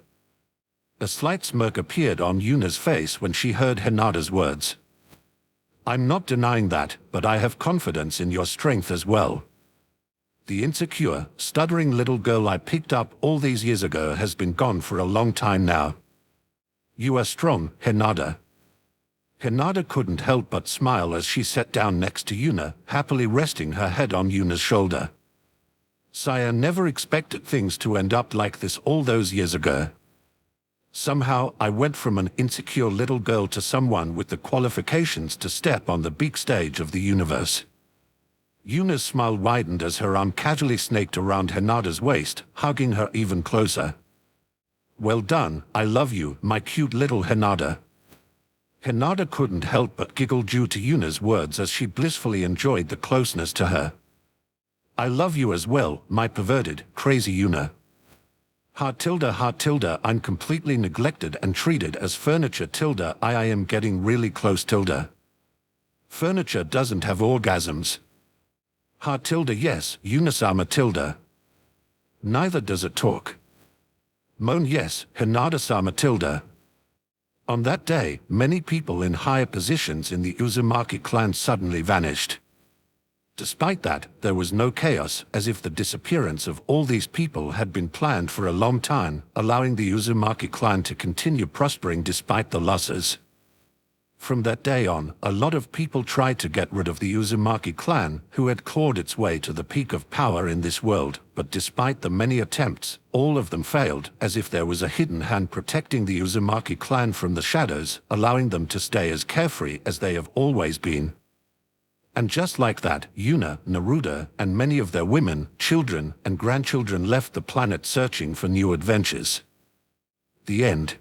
A slight smirk appeared on Yuna's face when she heard Hinata's words. I'm not denying that, but I have confidence in your strength as well. The insecure, stuttering little girl I picked up all these years ago has been gone for a long time now. You are strong, Hinata. Hinata couldn't help but smile as she sat down next to Yuna, happily resting her head on Yuna's shoulder. Saya never expected things to end up like this all those years ago. Somehow, I went from an insecure little girl to someone with the qualifications to step on the big stage of the universe. Yuna's smile widened as her arm casually snaked around Hinata's waist, hugging her even closer. Well done, I love you, my cute little Hinata. Hinata couldn't help but giggle due to Yuna's words as she blissfully enjoyed the closeness to her. I love you as well, my perverted, crazy Yuna. I'm completely neglected and treated as furniture I am getting really close Furniture doesn't have orgasms. Yes, Yuna-sama . Neither does it talk. Moan yes, Hinata-sama . On that day, many people in higher positions in the Uzumaki clan suddenly vanished. Despite that, there was no chaos, as if the disappearance of all these people had been planned for a long time, allowing the Uzumaki clan to continue prospering despite the losses. From that day on, a lot of people tried to get rid of the Uzumaki clan, who had clawed its way to the peak of power in this world, but despite the many attempts, all of them failed, as if there was a hidden hand protecting the Uzumaki clan from the shadows, allowing them to stay as carefree as they have always been. And just like that, Yuna, Naruto, and many of their women, children, and grandchildren left the planet searching for new adventures. The end.